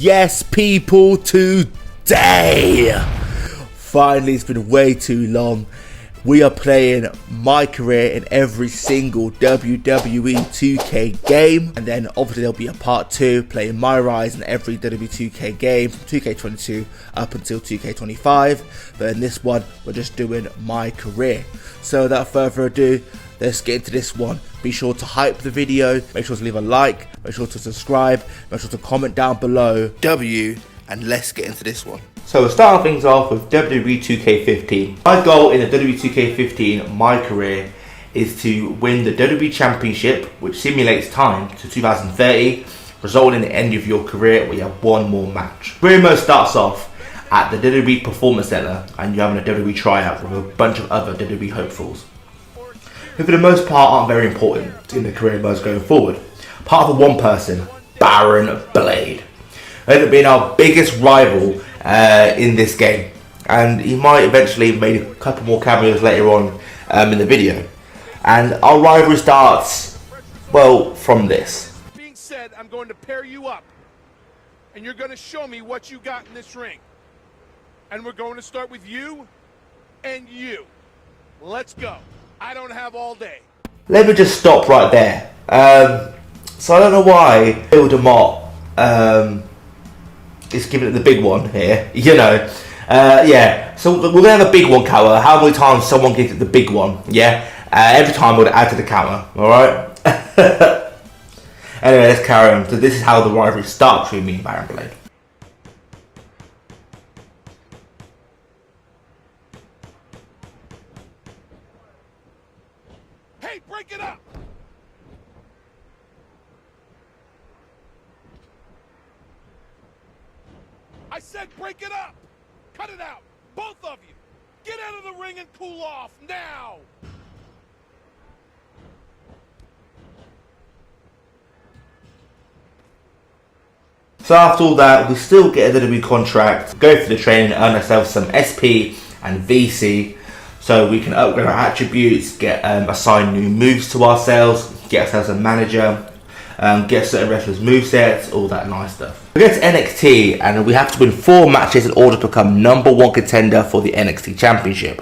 Yes, people, today, finally, it's been way too long. We are playing my career in every single WWE2K game, and then obviously there'll be a part 2 playing my rise in every WWE2K game from 2K22 up until 2K25. But in this one, we're just doing my career. So without further ado, let's get into this one. Be sure to hype the video, make sure to leave a like, make sure to subscribe, make sure to comment down below and let's get into this one. So we're starting things off with WWE2K15. My goal in the WWE2K15, my career, is to win the WWE Championship, which simulates time to 2030, resulting in the end of your career where you have one more match. Career mode starts off at the WWE Performance Center and you're having a WWE tryout with a bunch of other WWE hopefuls, who for the most part aren't very important in the career modes going forward. Part of the one person, Baron Blade, ended up being our biggest rival in this game, and he might eventually make a couple more cameos later on in the video. And our rivalry starts, well, from this. Being said, I'm going to pair you up, and you're going to show me what you got in this ring. And we're going to start with you and you. Let's go. I don't have all day. Let me just stop right there. So I don't know why Bill DeMott is giving it the big one here, you know. Yeah, so we're gonna have a big one counter. How many times someone gives it the big one? Yeah, every time we'll add to the counter. All right. Anyway, let's carry on. So this is how the rivalry starts between me and Baron Blade. Hey, break it up. I said break it up! Cut it out! Both of you! Get out of the ring and cool off, now! So after all that, we still get a WWE contract, go through the training, earn ourselves some SP and VC, so we can upgrade our attributes, get assigned new moves to ourselves, get ourselves a manager, get certain wrestlers' movesets, all that nice stuff. We get to NXT and we have to win 4 matches in order to become #1 contender for the NXT Championship.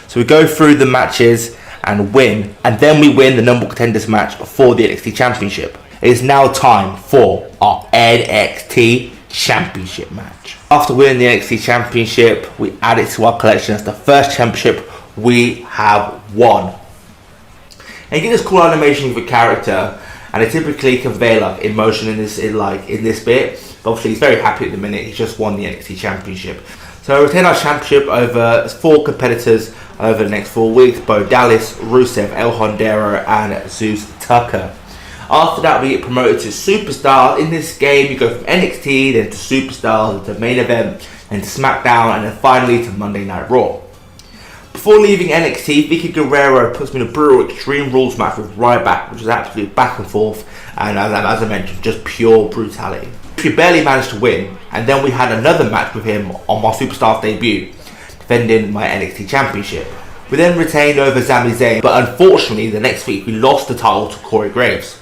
So we go through the matches and win, and then we win the #1 contenders match for the NXT Championship. It is now time for our NXT Championship match. After winning the NXT Championship, we add it to our collection as the first championship we have won. And you get this cool animation with a character, and it typically convey like emotion in this bit. But obviously he's very happy at the minute. He's just won the NXT Championship. So we retain our championship over 4 competitors over the next 4 weeks: Bo Dallas, Rusev, El Hondero, and Zeus Tucker. After that, we get promoted to Superstar. In this game, you go from NXT, then to Superstar, then to Main Event, then to SmackDown, and then finally to Monday Night Raw. Before leaving NXT, Vicky Guerrero puts me in a brutal Extreme Rules match with Ryback, which is absolutely back and forth, and as I mentioned, just pure brutality. We barely managed to win, and then we had another match with him on my Superstar debut, defending my NXT Championship. We then retained over Sami Zayn, but unfortunately the next week we lost the title to Corey Graves.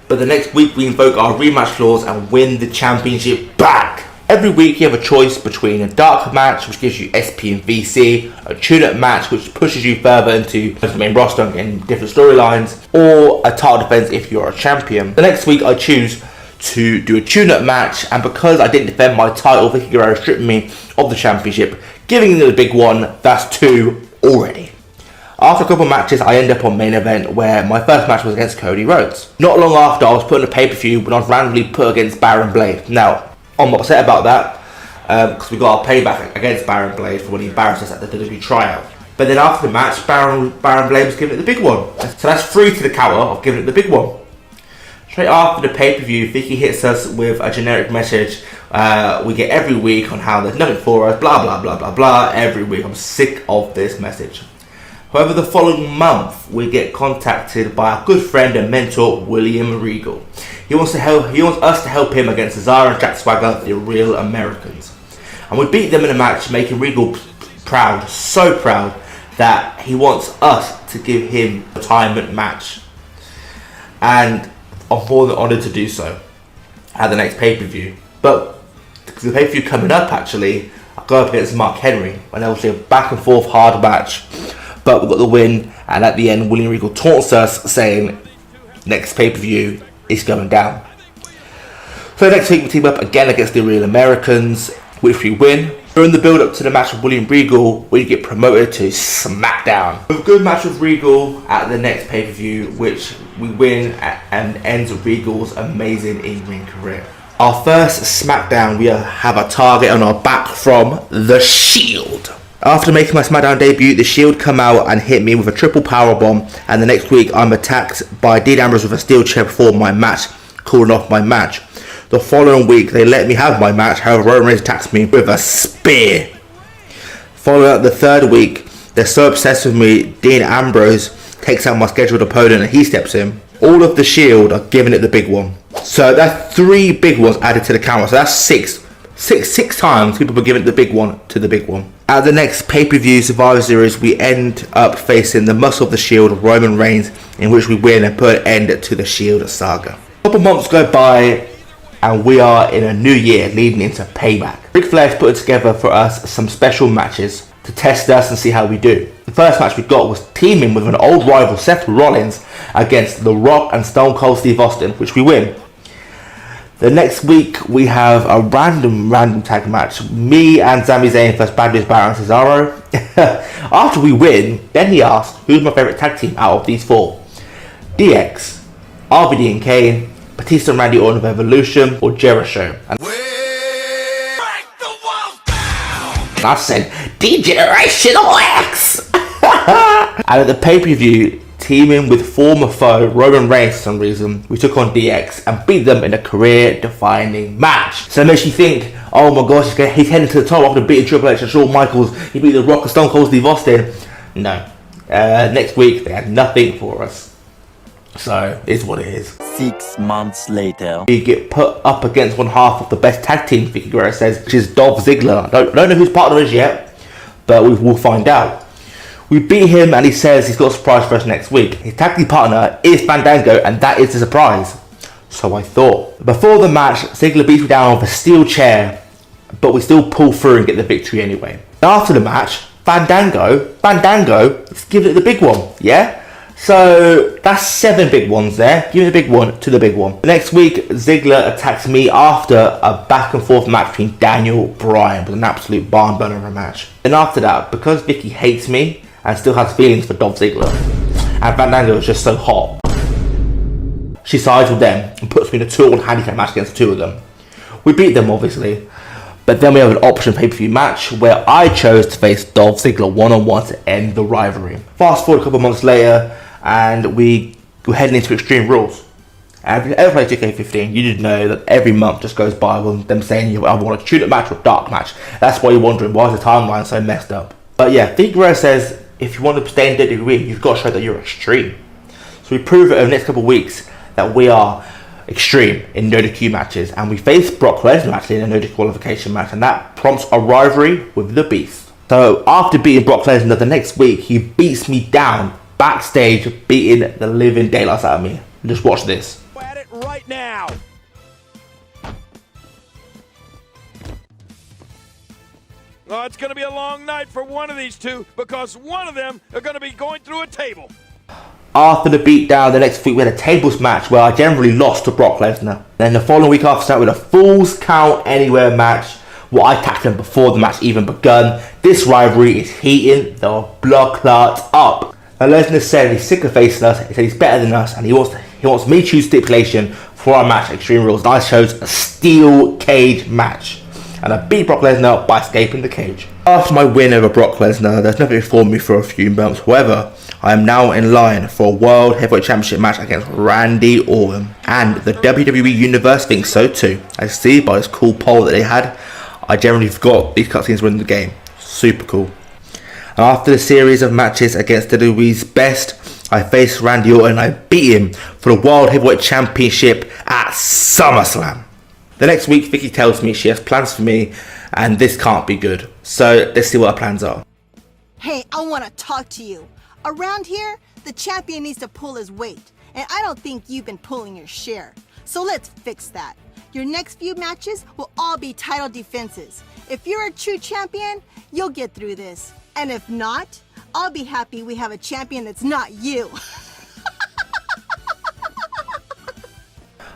But the next week we invoke our rematch clause and win the championship back. Every week you have a choice between a dark match, which gives you SP and VC, a tune-up match, which pushes you further into the main roster and getting different storylines, or a title defense if you're a champion. The next week I choose to do a tune-up match, and because I didn't defend my title, Vicky Guerrero stripped me of the championship, giving me the big one. That's 2 already. After a couple of matches, I end up on Main Event, where my first match was against Cody Rhodes. Not long after, I was put in a pay-per-view when I was randomly put against Baron Blade. Now, I'm upset about that, because we got our payback against Baron Blade for when he embarrassed us at the WWE tryout. But then after the match, Baron Blade was giving it the big one. So that's 3 to the counter of giving it the big one. Straight after the pay-per-view, Vicky hits us with a generic message we get every week on how there's nothing for us, blah blah blah blah blah, every week. I'm sick of this message. However, the following month, we get contacted by our good friend and mentor, William Regal. He wants us to help him against Cesaro and Jack Swagger, the Real Americans. And we beat them in a match, making Regal proud, so proud, that he wants us to give him a retirement match. And I'm more than honoured to do so at the next pay-per-view. But the pay-per-view coming up, actually, I go up against Mark Henry, and obviously a back and forth hard match. But we got the win, and at the end, William Regal taunts us, saying, next pay-per-view is going down. So next week we team up again against the Real Americans, which we win. During the build-up to the match with William Regal, we get promoted to SmackDown. A good match with Regal at the next pay-per-view, which we win and ends Regal's amazing in-ring career. Our first SmackDown, we have a target on our back from The Shield. After making my SmackDown debut, The Shield come out and hit me with a triple powerbomb, and the next week I'm attacked by Dean Ambrose with a steel chair before my match, calling off my match. The following week, they let me have my match, however Roman Reigns attacks me with a spear. Following up the third week, they're so obsessed with me, Dean Ambrose takes out my scheduled opponent and he steps in. All of The Shield are giving it the big one. So that's 3 big ones added to the count. So that's six times people were giving it the big one to the big one. At the next pay-per-view Survivor Series, we end up facing the muscle of The Shield, Roman Reigns, in which we win and put an end to the Shield saga. A couple months go by, and we are in a new year leading into Payback. Ric Flair's put together for us some special matches to test us and see how we do. The first match we got was teaming with an old rival, Seth Rollins, against The Rock and Stone Cold Steve Austin, which we win. The next week we have a random tag match. Me and Sami Zayn vs Bad News Barrett and Cesaro. After we win, then he asks, who's my favourite tag team out of these 4? DX, RVD and Kane, Batista and Randy Orton of Evolution, or Jericho. And I said, D-Generation X! And at the pay-per-view, teaming with former foe Roman Reigns for some reason, we took on DX and beat them in a career-defining match. So it makes you think, oh my gosh, he's heading to the top after beating Triple H and Shawn Michaels. He beat The Rock and Stone Cold Steve Austin. No. Next week, they had nothing for us. So, it's what it is. 6 months later, we get put up against one half of the best tag team, Vicky Guerrero says, which is Dolph Ziggler. I don't know whose partner is yet, but we will find out. We beat him and he says he's got a surprise for us next week. His tag team partner is Fandango, and that is the surprise. So I thought. Before the match, Ziggler beats me down with a steel chair, but we still pull through and get the victory anyway. After the match, Fandango is giving it the big one, yeah? So that's 7 big ones there. Give me the big one to the big one. Next week, Ziggler attacks me after a back and forth match between Daniel Bryan with an absolute barn burner of a match. And after that, because Vicky hates me and still has feelings for Dolph Ziggler, and Fandango is just so hot, she sides with them and puts me in a 2-on-1 handicap match against the 2 of them. We beat them obviously, but then we have an option pay-per-view match where I chose to face Dolph Ziggler 1-on-1 to end the rivalry. Fast forward a couple months later, and we're heading into Extreme Rules. And if you ever played 2K15, you did know that every month just goes by with them saying you either want a tune-up match or a dark match. That's why you're wondering, why is the timeline so messed up? But yeah, Vicky Guerrero says, if you want to stay in WWE, you've got to show that you're extreme. So we prove it over the next couple of weeks that we are extreme in no DQ matches. And we face Brock Lesnar actually in a no disqualification match, and that prompts a rivalry with the Beast. So after beating Brock Lesnar the next week, he beats me down backstage, beating the living daylights out of me. Just watch this. At it right now. Oh, it's going to be a long night for one of these two because one of them are going to be going through a table. After the beatdown, the next week we had a tables match where I generally lost to Brock Lesnar. Then the following week after that, with a Falls Count Anywhere match, where I attacked him before the match even begun. This rivalry is heating the blood clots up. Now Lesnar said he's sick of facing us, he said he's better than us, and he wants me to choose stipulation for our match at Extreme Rules. And I chose a steel cage match, and I beat Brock Lesnar by escaping the cage. After my win over Brock Lesnar, there's nothing for me for a few months. However, I am now in line for a World Heavyweight Championship match against Randy Orton, and the WWE Universe thinks so too. I see by this cool poll that they had, I generally forgot these cutscenes were in the game. Super cool. And after the series of matches against WWE's best, I faced Randy Orton and I beat him for the World Heavyweight Championship at SummerSlam. The next week, Vicky tells me she has plans for me and this can't be good. So let's see what her plans are. Hey, I want to talk to you. Around here, the champion needs to pull his weight, and I don't think you've been pulling your share. So let's fix that. Your next few matches will all be title defenses. If you're a true champion, you'll get through this. And if not, I'll be happy we have a champion that's not you.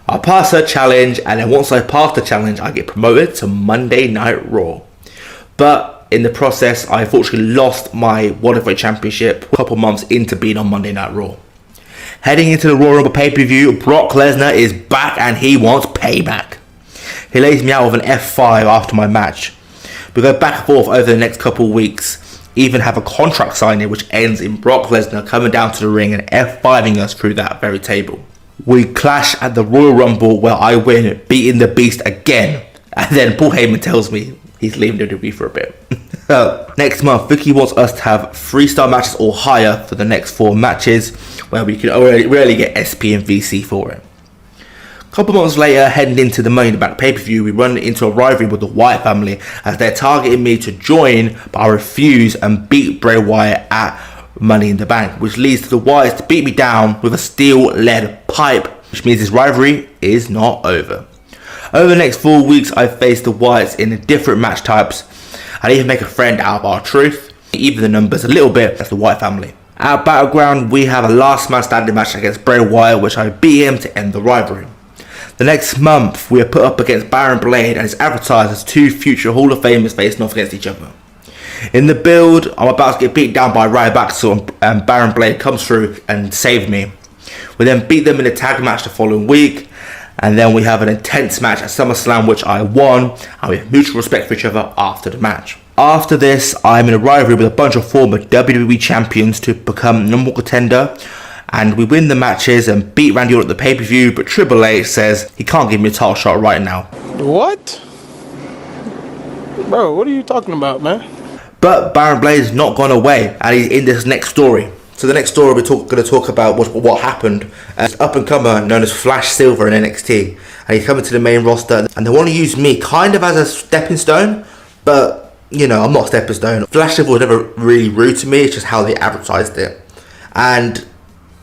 I pass her challenge, and then once I pass the challenge, I get promoted to Monday Night Raw. But in the process, I unfortunately lost my World Heavyweight Championship a couple months into being on Monday Night Raw. Heading into the Royal Rumble pay-per-view, Brock Lesnar is back and he wants payback. He lays me out with an F5 after my match. We go back and forth over the next couple of weeks, even have a contract signing which ends in Brock Lesnar coming down to the ring and F5ing us through that very table. We clash at the Royal Rumble where I win, beating the Beast again. And then Paul Heyman tells me he's leaving WWE for a bit. Next month, Vicky wants us to have 3-star matches or higher for the next 4 matches, where we can really get SP and VC for it. A couple months later, heading into the Money in the Bank pay-per-view, we run into a rivalry with the Wyatt family as they're targeting me to join, but I refuse and beat Bray Wyatt at Money in the Bank, which leads to the Wyatts to beat me down with a steel lead pipe, which means this rivalry is not over. Over the next 4 weeks, I faced the Wyatts in different match types. I even make a friend out of R-Truth, even the numbers a little bit, that's the Wyatt family. At Battleground, we have a last man standing match against Bray Wyatt, which I beat him to end the rivalry. The next month, we are put up against Baron Blade and it's advertised as 2 future Hall of Famers facing off against each other. In the build, I'm about to get beat down by Ryback and Baron Blade comes through and saved me. We then beat them in a tag match the following week, and then we have an intense match at SummerSlam which I won, and we have mutual respect for each other after the match. After this, I'm in a rivalry with a bunch of former WWE champions to become number 1 contender, and we win the matches and beat Randy Orton at the pay-per-view, but Triple H says he can't give me a title shot right now. What? Bro, what are you talking about, man? But Baron Blade has not gone away, and he's in this next story. So the next story we're going to talk about what happened as up-and-comer known as Flash Silver in NXT. And he's coming to the main roster, and they want to use me kind of as a stepping stone, but, you know, I'm not a stepping stone. Flash Silver was never really rude to me, it's just how they advertised it. And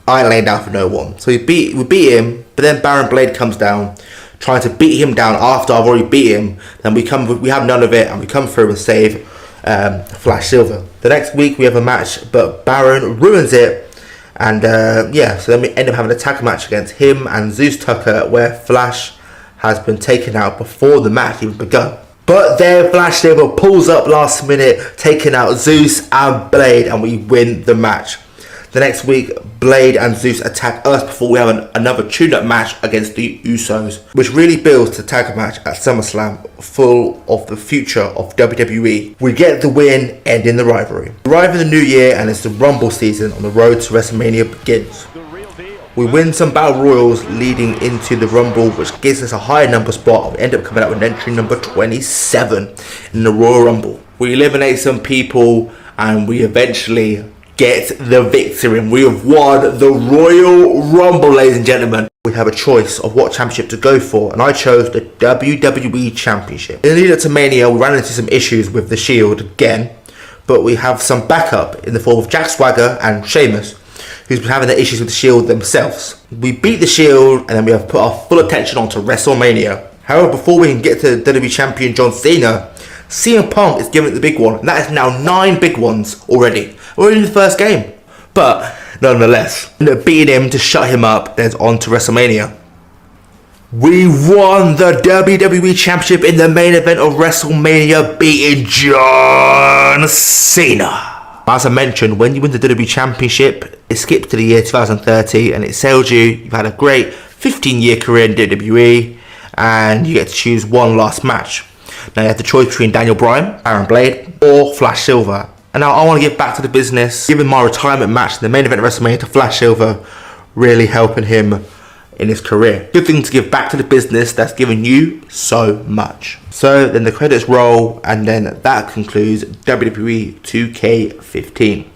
I ain't laying down for no one. So we beat him, but then Baron Blade comes down, trying to beat him down after I've already beat him. Then we have none of it, and we come through and save Flash Silver. The next week we have a match, but Baron ruins it, and so then we end up having a tag match against him and Zeus Tucker, where Flash has been taken out before the match even begun. But then Flash Silver pulls up last minute, taking out Zeus and Blade, and we win the match. The next week, Blade and Zeus attack us before we have another tune-up match against the Usos, which really builds the tag match at SummerSlam, full of the future of WWE. We get the win, ending the rivalry. We arrive in the new year and it's the Rumble season on the road to WrestleMania begins. We win some Battle Royals leading into the Rumble, which gives us a higher number spot, and we end up coming out with entry number 27 in the Royal Rumble. We eliminate some people and we eventually get the victory, and we have won the Royal Rumble, ladies and gentlemen. We have a choice of what championship to go for, and I chose the WWE Championship. In the lead up to Mania, we ran into some issues with the Shield again, but we have some backup in the form of Jack Swagger and Sheamus, who's been having the issues with the Shield themselves. We beat the Shield, and then we have put our full attention onto WrestleMania. However, before we can get to WWE Champion John Cena, CM Punk is giving it the big one, and that is now 9 big ones already. We're in the first game. But nonetheless, beating him to shut him up, then on to WrestleMania. We won the WWE Championship in the main event of WrestleMania, beating John Cena. As I mentioned, when you win the WWE Championship, it skips to the year 2030 and it tells you've had a great 15-year career in WWE and you get to choose one last match. Now you have the choice between Daniel Bryan, Baron Blade, or Flash Silver. And now I want to get back to the business, giving my retirement match in the main event of WrestleMania to Flash Silver, really helping him in his career. Good thing to give back to the business that's given you so much. So then the credits roll, and then that concludes WWE 2K15.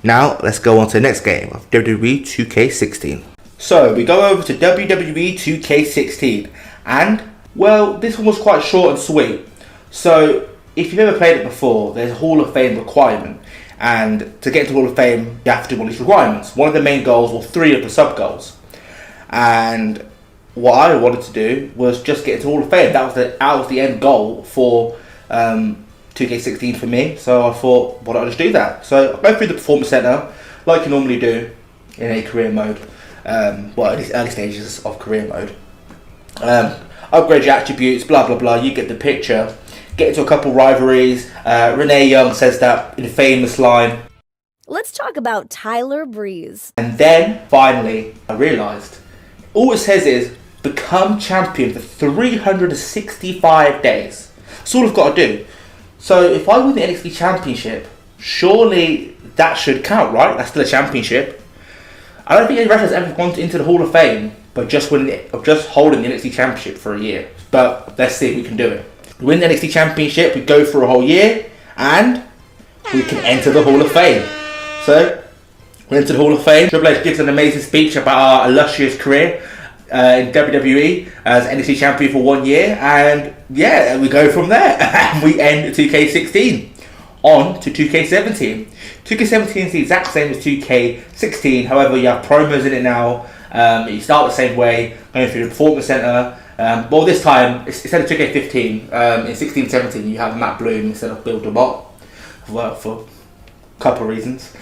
Now let's go on to the next game of WWE 2K16. So we go over to WWE 2K16, and well, this one was quite short and sweet. So if you've ever played it before, there's a Hall of Fame requirement, and to get into Hall of Fame, you have to do all these requirements. One of the main goals, or 3 of the sub goals. And what I wanted to do was just get into Hall of Fame. That was the end goal for 2K16 for me. So I thought, why don't I just do that? So I go through the Performance Center like you normally do in a career mode. Well, at least early stages of career mode. Upgrade your attributes, blah blah blah. You get the picture. Get into a couple rivalries. Renee Young says that infamous line. Let's talk about Tyler Breeze. And then finally, I realised all it says is become champion for 365 days. That's all I've got to do. So if I win the NXT Championship, surely that should count, right? That's still a championship. I don't think any wrestler's ever gone into the Hall of Fame by just holding the NXT Championship for a year. But let's see if we can do it. We win the NXT Championship, we go for a whole year, and we can enter the Hall of Fame. So, we enter the Hall of Fame. Triple H gives an amazing speech about our illustrious career in WWE as NXT Champion for 1 year, and yeah, we go from there. And we end 2K16 on to 2K17. 2K17 is the exact same as 2K16, however, you have promos in it now. You start the same way, going through the Performance Center. Well, this time, instead of 2K15, in 16-17, you have Matt Bloom instead of Bill DeMott for a couple of reasons.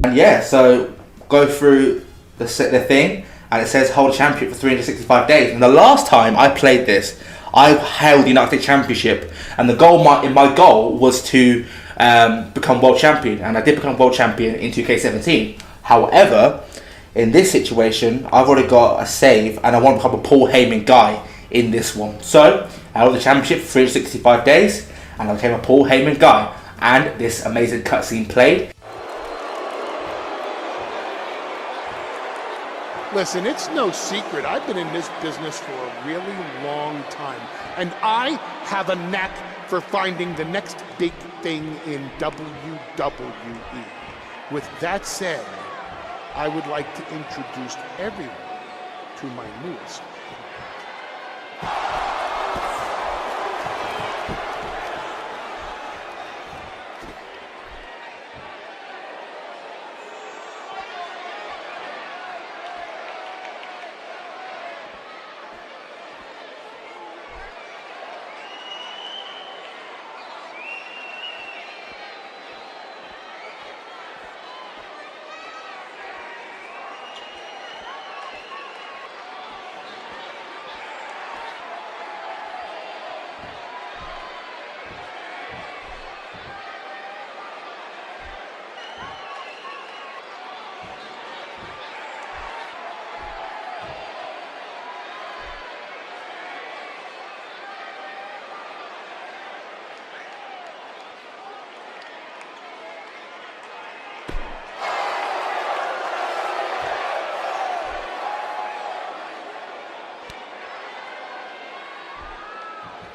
And yeah, so go through the thing, and it says hold a championship for 365 days. And the last time I played this, I held the United States Championship, and my goal was to become world champion, and I did become world champion in 2K17. However, in this situation, I've already got a save, and I want to become a Paul Heyman guy in this one. So I held the championship for 365 days, and I became a Paul Heyman guy. And this amazing cutscene played. Listen, it's no secret. I've been in this business for a really long time, and I have a knack for finding the next big thing in WWE. With that said, I would like to introduce everyone to my newest.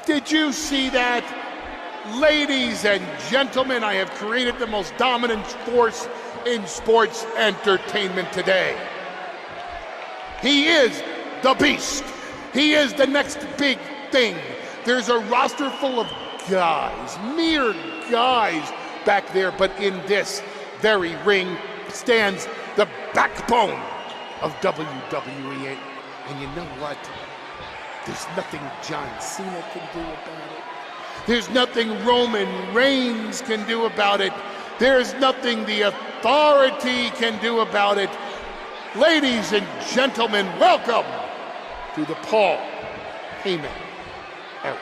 Did you see that? Ladies and gentlemen, I have created the most dominant force in sports entertainment today. He is the Beast. He is the next big thing. There's a roster full of guys, mere guys back there, but in this very ring stands the backbone of WWE. And you know what? There's nothing John Cena can do about it. There's nothing Roman Reigns can do about it. There's nothing the Authority can do about it. Ladies and gentlemen, welcome to the Paul Heyman era.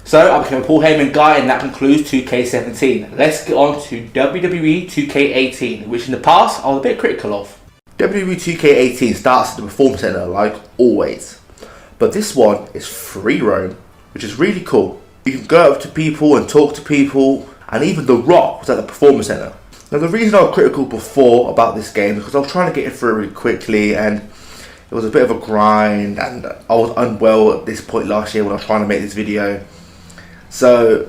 So I became a Paul Heyman guy, and that concludes 2K17. Let's get on to WWE 2K18, which in the past I was a bit critical of. WWE 2K18 starts at the Performance Center like always, but this one is free roam, which is really cool. You can go up to people and talk to people, and even The Rock was at the Performance Center. Now the reason I was critical before about this game is because I was trying to get it through really quickly, and it was a bit of a grind, and I was unwell at this point last year when I was trying to make this video. So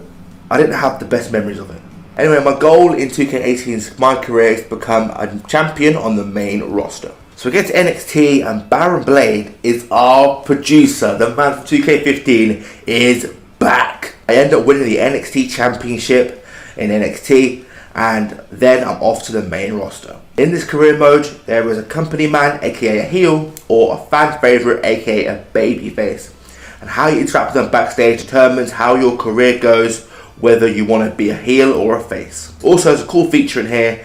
I didn't have the best memories of it. Anyway, my goal in 2K18's My Career is to become a champion on the main roster. So we get to NXT, and Baron Blade is our producer. The man from 2K15 is back. I end up winning the NXT Championship in NXT. and then I'm off to the main roster. In this career mode, there is a company man, aka a heel, or a fan favourite, aka a babyface. And how you interact with them backstage determines how your career goes, whether you want to be a heel or a face. Also, there's a cool feature in here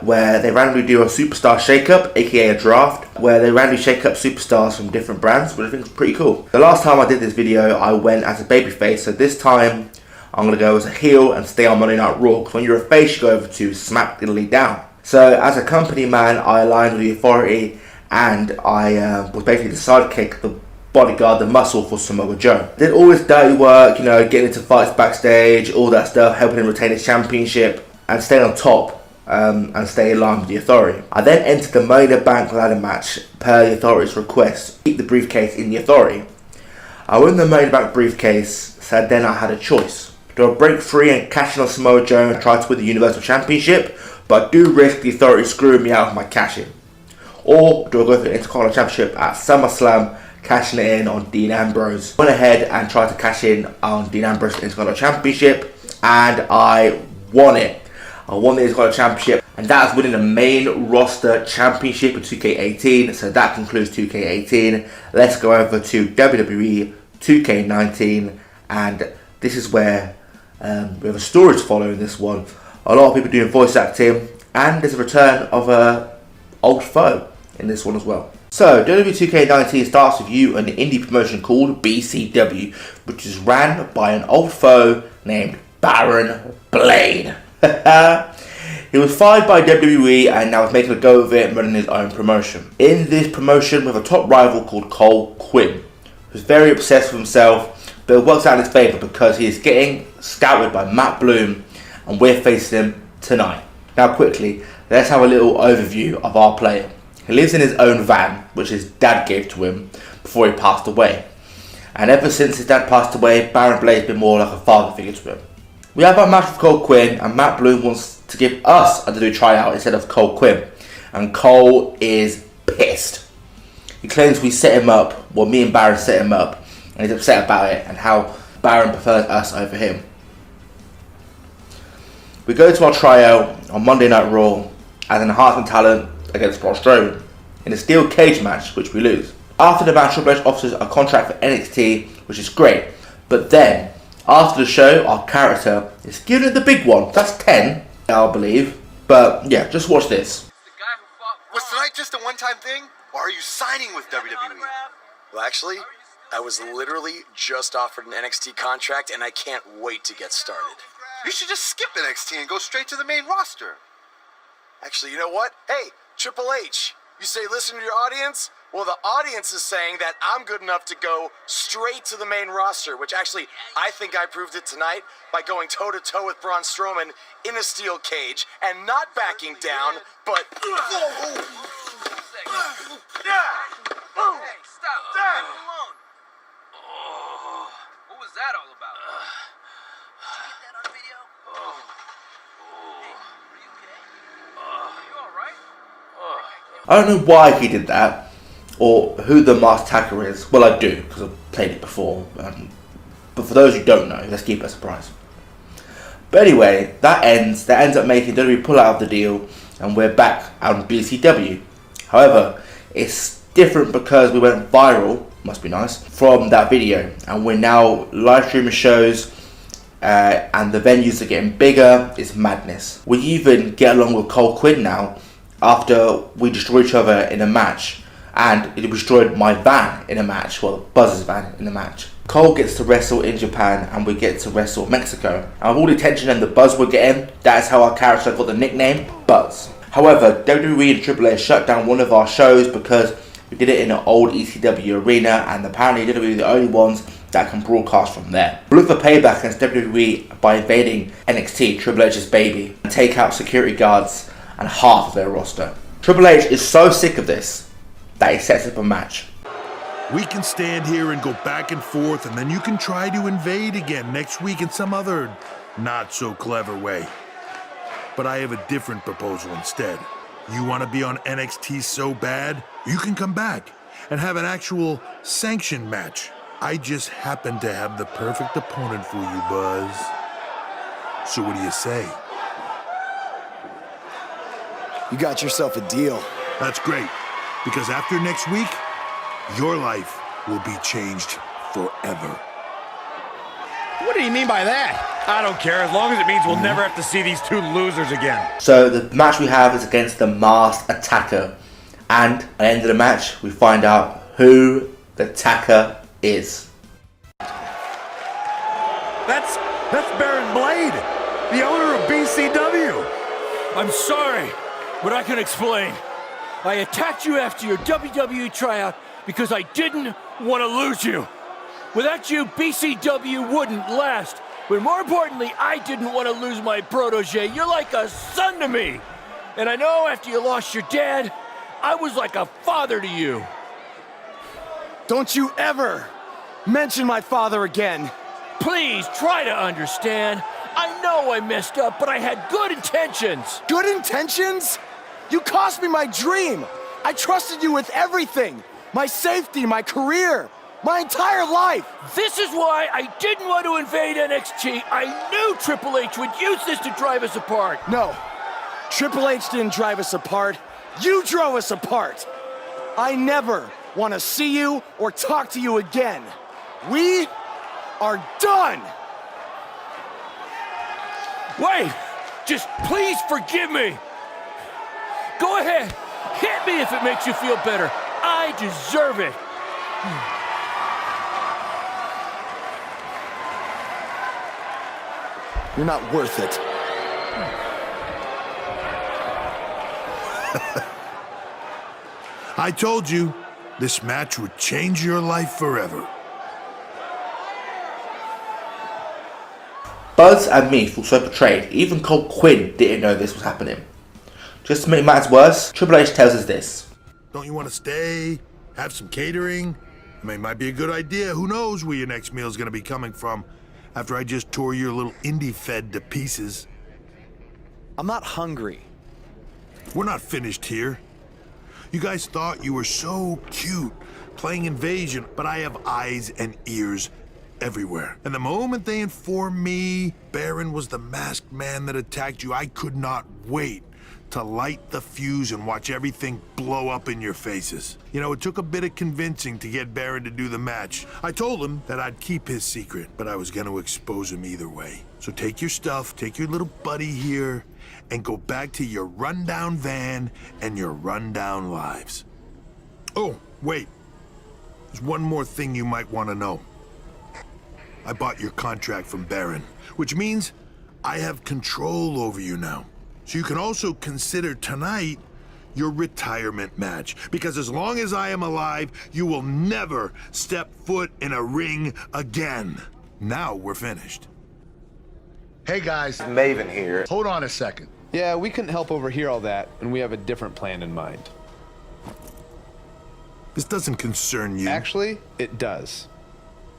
where they randomly do a superstar shake-up, aka a draft, where they randomly shake up superstars from different brands, which I think is pretty cool. The last time I did this video, I went as a babyface, so this time I'm going to go as a heel and stay on Monday Night Raw, because when you're a face, you go over to Smack Italy Down. So as a company man, I aligned with the Authority, and I was basically the sidekick, the bodyguard, the muscle for Samoa Joe. Did all this dirty work, you know, getting into fights backstage, all that stuff, helping him retain his championship and stay on top and stay in line with the Authority. I then entered the Money in the Bank ladder match per the Authority's request to keep the briefcase in the Authority. I won the Money in the Bank briefcase, so then I had a choice. Do I break free and cash in on Samoa Joe and try to win the Universal Championship, but I do risk the Authority screwing me out of my cash in? Or do I go for the Intercontinental Championship at SummerSlam, cashing it in on Dean Ambrose? Went ahead and tried to cash in on Dean Ambrose's Intercontinental Championship, and I won it. I won the Intercontinental Championship, and that's winning the main roster championship in 2K18. So that concludes 2K18. Let's go over to WWE 2K19, and this is where we have a story to follow in this one. A lot of people doing voice acting, and there's a return of an old foe in this one as well. So, WWE 2K19 starts with you an indie promotion called BCW, which is ran by an old foe named Baron Blade. He was fired by WWE and now is making a go of it and running his own promotion. In this promotion, we have a top rival called Cole Quinn, who's very obsessed with himself, but it works out in his favour because he is getting scouted by Matt Bloom, and we're facing him tonight. Now quickly, let's have a little overview of our player. He lives in his own van, which his dad gave to him before he passed away. And ever since his dad passed away, Baron Blade's been more like a father figure to him. We have our match with Cole Quinn, and Matt Bloom wants to give us a WWE tryout instead of Cole Quinn. And Cole is pissed. He claims we set him up, well, me and Baron set him up, and he's upset about it and how Baron prefers us over him. We go to our tryout on Monday Night Raw as an enhancement talent against Braun Strowman in a steel cage match, which we lose. After the match, Triple H offers a contract for NXT, which is great. But then, after the show, our character is given it the big one. That's 10, I believe. But yeah, just watch this. Was tonight just a one-time thing, or are you signing with WWE? Well, actually, I was literally just offered an NXT contract, and I can't wait to get started. You should just skip NXT and go straight to the main roster. Actually, you know what? Hey, Triple H, you say listen to your audience? Well, the audience is saying that I'm good enough to go straight to the main roster, which actually, I think I proved it tonight by going toe-to-toe with Braun Strowman in a steel cage and not backing down, but... Hey, stop. Leave him alone. What was that all about? Did you get that on video? Hey, are you okay? Are you alright? I don't know why he did that, or who the masked attacker is. Well, I do, because I've played it before. But for those who don't know, let's keep it a surprise. But anyway, that ends up making WWE pull out of the deal, and we're back on BCW. However, it's different because we went viral, must be nice, from that video. And we're now live streaming shows, and the venues are getting bigger. It's madness. We even get along with Cole Quinn now, after we destroy each other in a match, and it destroyed my van in a match, well, Buzz's van in a match. Cole gets to wrestle in Japan, and we get to wrestle Mexico. And with all the attention and the buzz we're getting, that is how our character got the nickname Buzz. However, WWE and AAA shut down one of our shows because we did it in an old ECW arena, and apparently WWE are the only ones that can broadcast from there. We look for payback against WWE by invading NXT, Triple H's baby, and take out security guards and half of their roster. Triple H is so sick of this that he sets up a match. We can stand here and go back and forth, and then you can try to invade again next week in some other not so clever way. But I have a different proposal instead. You want to be on NXT so bad, you can come back and have an actual sanctioned match. I just happen to have the perfect opponent for you, Buzz. So what do you say? You got yourself a deal. That's great, because after next week, your life will be changed forever. What do you mean by that? I don't care, as long as it means we'll never have to see these two losers again. So the match we have is against the Masked Attacker. And at the end of the match, we find out who the attacker is. That's Baron Blade, the owner of BCW. I'm sorry, but I can explain. I attacked you after your WWE tryout because I didn't want to lose you. Without you, BCW wouldn't last. But more importantly, I didn't want to lose my protege. You're like a son to me. And I know after you lost your dad, I was like a father to you. Don't you ever mention my father again. Please try to understand. I know I messed up, but I had good intentions. Good intentions? You cost me my dream. I trusted you with everything. My safety, my career, my entire life. This is why I didn't want to invade NXT. I knew Triple H would use this to drive us apart. No, Triple H didn't drive us apart. You drove us apart. I never want to see you or talk to you again. We are done. Wait, just please forgive me. Go ahead, hit me if it makes you feel better. I deserve it. You're not worth it. I told you, this match would change your life forever. Buzz and me felt so betrayed. Even Cole Quinn didn't know this was happening. Just to make matters worse, Triple H tells us this. Don't you want to stay? Have some catering? I mean, it might be a good idea. Who knows where your next meal is going to be coming from after I just tore your little indie fed to pieces. I'm not hungry. We're not finished here. You guys thought you were so cute playing Invasion, but I have eyes and ears everywhere. And the moment they informed me Baron was the masked man that attacked you, I could not wait to light the fuse and watch everything blow up in your faces. You know, it took a bit of convincing to get Baron to do the match. I told him that I'd keep his secret, but I was gonna expose him either way. So take your stuff, take your little buddy here, and go back to your rundown van and your rundown lives. Oh, wait. There's one more thing you might want to know. I bought your contract from Baron, which means I have control over you now. So you can also consider tonight your retirement match, because as long as I am alive, you will never step foot in a ring again. Now we're finished. Hey guys, Maven here. hold on a second. Yeah, we couldn't help overhear all that, and we have a different plan in mind. This doesn't concern you. Actually, it does.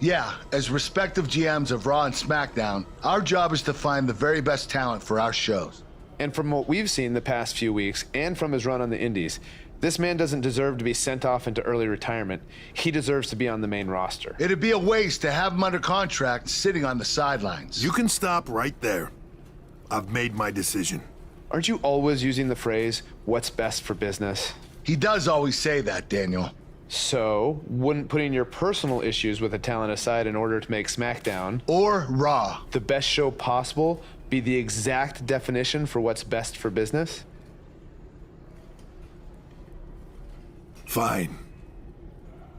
Yeah, as respective GMs of Raw and SmackDown, our job is to find the very best talent for our shows. And from what we've seen the past few weeks, and from his run on the Indies, this man doesn't deserve to be sent off into early retirement. He deserves to be on the main roster. It'd be a waste to have him under contract sitting on the sidelines. You can stop right there. I've made my decision. Aren't you always using the phrase, what's best for business? He does always say that, Daniel. So, wouldn't putting your personal issues with a talent aside in order to make SmackDown, or Raw, the best show possible, be the exact definition for what's best for business? Fine.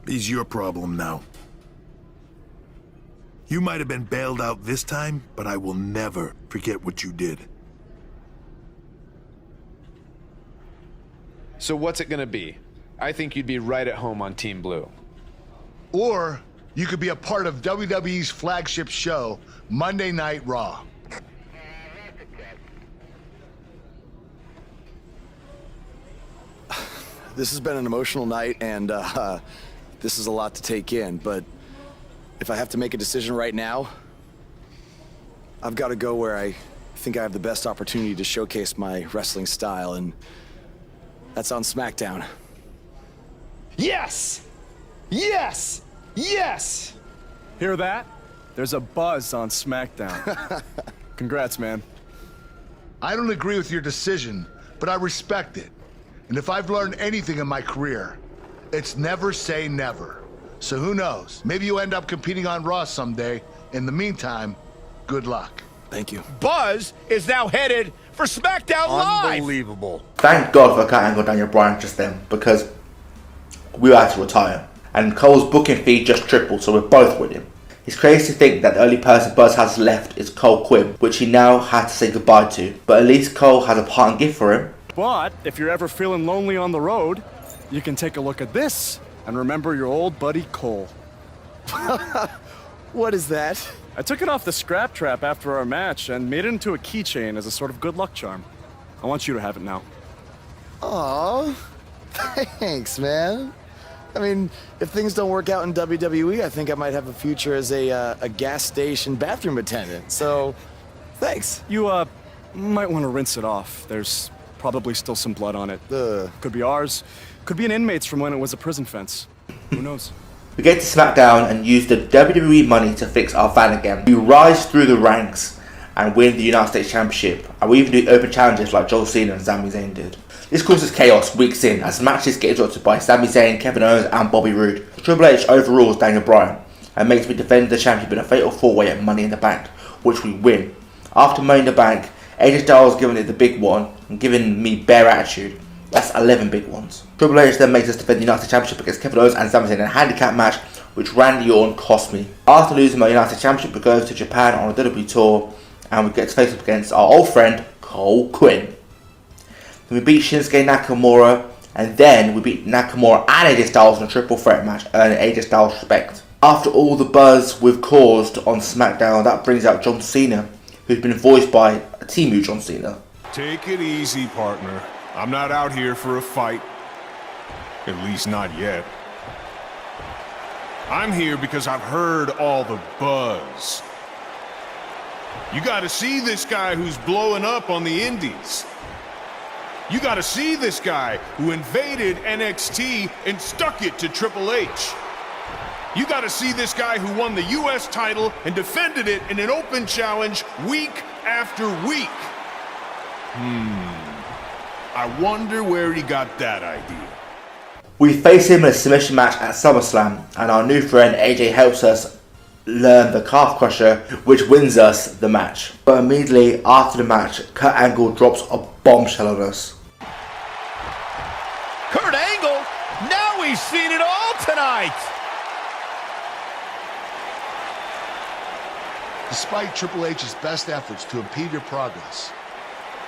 It's your problem now. You might have been bailed out this time, but I will never forget what you did. So what's it gonna be? I think you'd be right at home on Team Blue. or you could be a part of WWE's flagship show, Monday Night Raw. This has been an emotional night, and this is a lot to take in, but if I have to make a decision right now, I've got to go where I think I have the best opportunity to showcase my wrestling style, and that's on SmackDown. Yes! Yes! Yes! Hear that? There's a buzz on SmackDown. Congrats, man. I don't agree with your decision, but I respect it. And if I've learned anything in my career, it's never say never. So who knows? Maybe you end up competing on Raw someday. In the meantime, good luck. Thank you. Buzz is now headed for SmackDown Live. Unbelievable. Thank God for Kurt Angle Daniel Bryan just then, because we were had to retire. And Cole's booking fee just tripled, so we're both winning. It's crazy to think that the only person Buzz has left is Cole Quinn, which he now had to say goodbye to. But at least Cole has a parting gift for him. But if you're ever feeling lonely on the road, you can take a look at this and remember your old buddy Cole. What is that? I took it off the scrap trap after our match and made it into a keychain as a sort of good luck charm. I want you to have it now. Aw, thanks, man. I mean, if things don't work out in WWE, I think I might have a future as a gas station bathroom attendant. So, thanks. You, might want to rinse it off. There's probably still some blood on it. Could be ours. Could be an inmate's from when it was a prison fence. Who knows? We get to SmackDown and use the WWE money to fix our van again. We rise through the ranks and win the United States Championship. And we even do open challenges like John Cena and Sami Zayn did. This causes chaos weeks in as matches get interrupted by Sami Zayn, Kevin Owens and Bobby Roode. Triple H overrules Daniel Bryan and makes me defend the championship in a fatal 4-way at Money in the Bank, which we win. After Money in the Bank, AJ Styles giving it the big one and giving me bare attitude. That's 11 big ones. Triple H then makes us defend the United States Championship against Kevin Owens and Sami Zayn in a handicap match, which Randy Orton cost me. After losing my United States Championship, we go to Japan on a WWE tour and we get to face up against our old friend Cole Quinn. Then we beat Shinsuke Nakamura, and then we beat Nakamura and AJ Styles in a triple threat match, earning AJ Styles respect. After all the buzz we've caused on SmackDown, that brings out John Cena, who's been voiced by Timu John Cena. Take it easy, partner. I'm not out here for a fight. At least not yet. I'm here because I've heard all the buzz. You gotta see this guy who's blowing up on the indies. You gotta see this guy who invaded NXT and stuck it to Triple H. You gotta see this guy who won the US title and defended it in an open challenge week after week. I wonder where he got that idea. We face him in a submission match at SummerSlam, and our new friend AJ helps us learn the calf crusher, which wins us the match. But immediately after the match, Kurt Angle drops a bombshell on us. Kurt Angle? Now we've seen it all tonight! Despite Triple H's best efforts to impede your progress,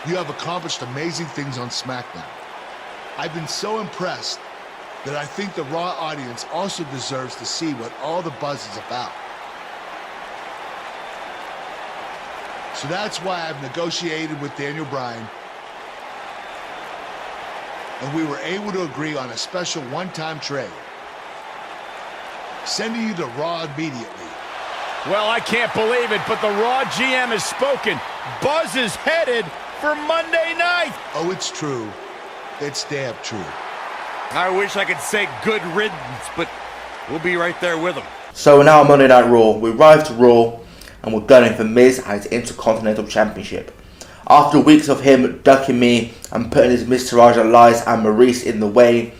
you have accomplished amazing things on SmackDown. I've been so impressed that I think the Raw audience also deserves to see what all the buzz is about. So that's why I've negotiated with Daniel Bryan, and we were able to agree on a special one-time trade, sending you to Raw immediately. Well, I can't believe it, but the Raw GM has spoken. Buzz is headed for Monday night. Oh, it's true. It's damn true. I wish I could say good riddance, but we'll be right there with him. So now on Monday Night Raw, we arrive to Raw and we're gunning for Miz and his Intercontinental Championship. After weeks of him ducking me and putting his Miz Taraj, Elias and Maurice in the way,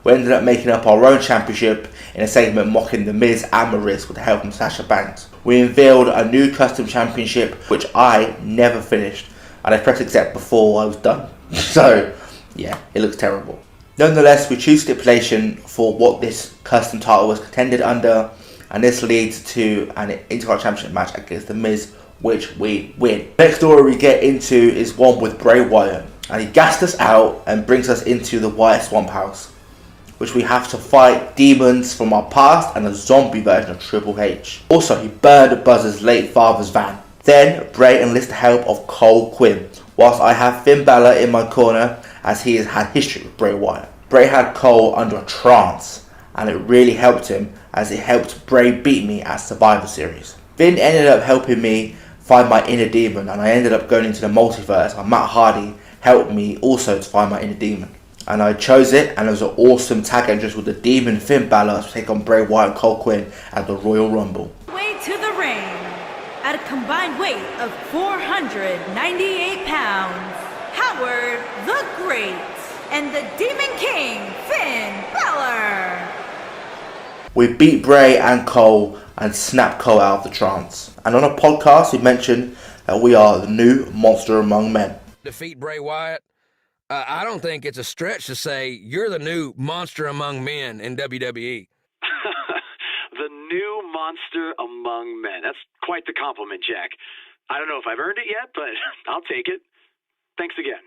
we ended up making up our own championship in a segment mocking the Miz and Maurice with the help of Sasha Banks. We unveiled a new custom championship which I never finished, and I pressed accept before I was done. So yeah, it looks terrible. Nonetheless, we choose stipulation for what this custom title was contended under, and this leads to an Intercontinental Championship match against The Miz, which we win. Next story we get into is one with Bray Wyatt, and he gassed us out and brings us into the Wyatt Swamp House, which we have to fight demons from our past and a zombie version of Triple H. Also, he burned Buzz's late father's van. Then, Bray enlists the help of Cole Quinn, whilst I have Finn Balor in my corner as he has had history with Bray Wyatt. Bray had Cole under a trance, and it really helped him as it helped Bray beat me at Survivor Series. Finn ended up helping me find my inner demon, and I ended up going into the multiverse, and Matt Hardy helped me also to find my inner demon. And I chose it, and it was an awesome tag entrance with the demon Finn Balor to take on Bray Wyatt and Cole Quinn at the Royal Rumble. Way to the ring, at a combined weight of 498 pounds, House Edward the Great and the Demon King, Finn Balor. We beat Bray and Cole and snapped Cole out of the trance. And on a podcast, we mentioned that we are the new monster among men. Defeat Bray Wyatt. I don't think it's a stretch to say you're the new monster among men in WWE. The new monster among men. That's quite the compliment, Jack. I don't know if I've earned it yet, but I'll take it. Thanks again.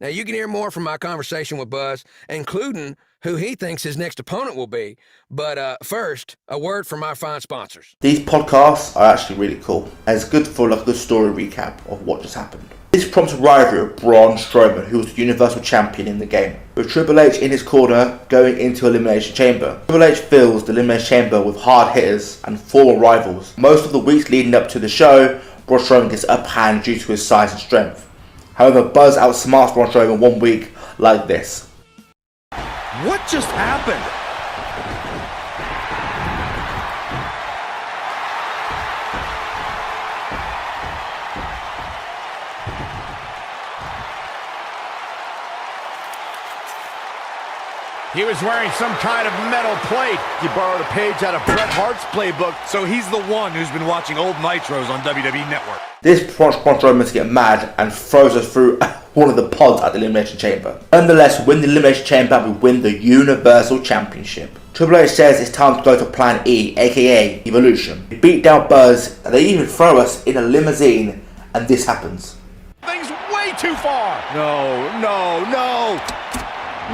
Now, you can hear more from my conversation with Buzz, including who he thinks his next opponent will be. But first, a word from our fine sponsors. These podcasts are actually really cool, and it's good for like a good story recap of what just happened. This prompts a rivalry of Braun Strowman, who was the Universal Champion in the game, with Triple H in his corner going into Elimination Chamber. Triple H fills the Elimination Chamber with hard hitters and former rivals. Most of the weeks leading up to the show, Braun Strowman gets up hand due to his size and strength. However, Buzz outsmarts Braun Strowman 1 week like this. What just happened? He was wearing some kind of metal plate. You borrowed a page out of Bret Hart's playbook, so he's the one who's been watching old Nitros on WWE Network. This prompts Braun Strowman to get mad and throws us through one of the pods at the Elimination Chamber. Nonetheless, we win the Elimination Chamber and we win the Universal Championship. Triple H says it's time to go to Plan E, aka Evolution. We beat down Buzz and they even throw us in a limousine, and this happens. Things way too far. No.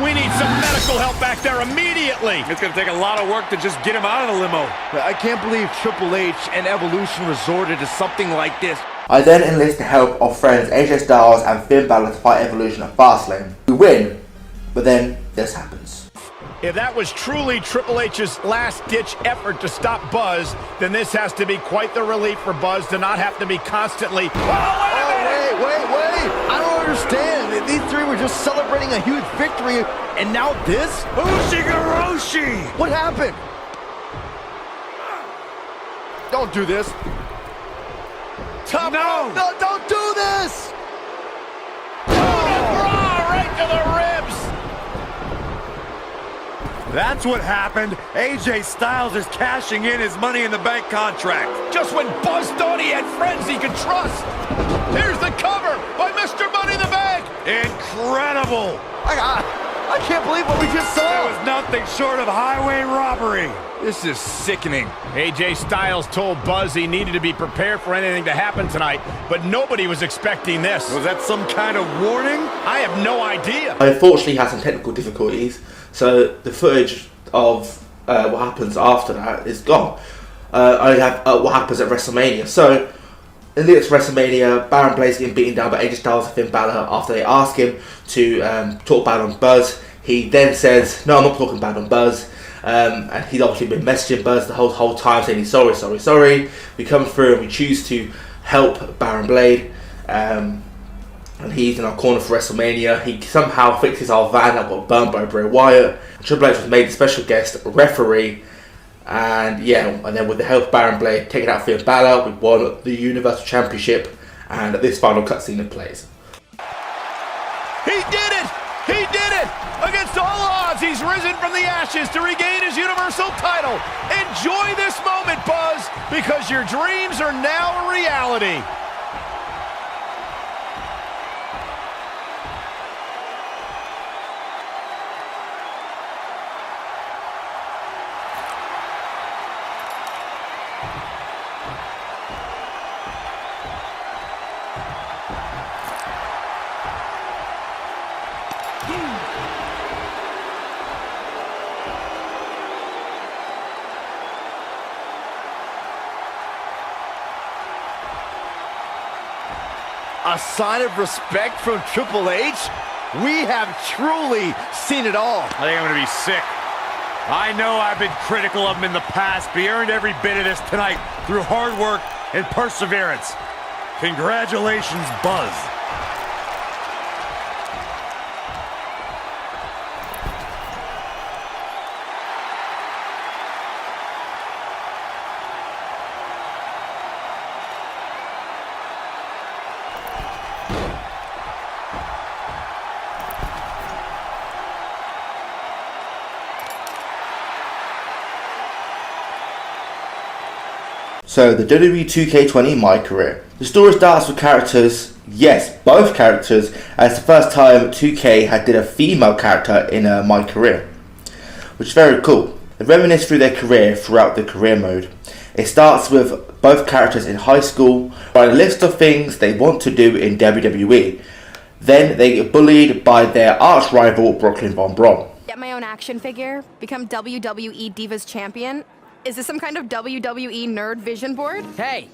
We need some medical help back there immediately. It's going to take a lot of work to just get him out of the limo. I can't believe Triple H and Evolution resorted to something like this. I then enlist the help of friends AJ Styles and Finn Balor to fight Evolution at Fastlane. We win, but then this happens. If that was truly Triple H's last-ditch effort to stop Buzz, then this has to be quite the relief for Buzz to not have to be constantly... Wait. I don't understand. These three were just celebrating a huge victory, and now this? Ushigoroshi! What happened? Don't do this. No, don't do this! Right to the ribs! That's what happened. AJ Styles is cashing in his Money in the Bank contract. Just when Buzz thought he had friends he could trust. Here's the cover by Mr. Money in the Bank. Incredible. I can't believe what we just saw. That was nothing short of highway robbery. This is sickening. AJ Styles told Buzz he needed to be prepared for anything to happen tonight, but nobody was expecting this. Was that some kind of warning? I have no idea. I unfortunately had some technical difficulties, so the footage of what happens after that is gone. I only have what happens at WrestleMania. So, in the next WrestleMania, Baron Blaze getting beaten down by AJ Styles and Finn Balor after they ask him to talk bad on Buzz. He then says, no, I'm not talking bad on Buzz. And he's obviously been messaging Buzz the whole time saying he's sorry. We come through and we choose to help Baron Blade. And he's in our corner for WrestleMania. He somehow fixes our van that got burned by Bray Wyatt. Triple H was made a special guest referee. And then with the help of Baron Blade taking out Finn Balor, we won the Universal Championship. And this final cutscene in place. He did it! Against all odds, he's risen from the ashes to regain his Universal title. Enjoy this moment, Buzz, because your dreams are now a reality. A sign of respect from Triple H? We have truly seen it all. I think I'm going to be sick. I know I've been critical of him in the past, but he earned every bit of this tonight through hard work and perseverance. Congratulations, Buzz. So the WWE2K20 My Career. The story starts with characters, yes, both characters, as it's the first time 2K had did a female character in My Career, which is very cool. They reminisce through their career throughout the career mode. It starts with both characters in high school, writing a list of things they want to do in WWE. Then they get bullied by their arch rival Brooklyn Von Braun. Get my own action figure, become WWE Divas Champion. Is this some kind of WWE nerd vision board? Hey,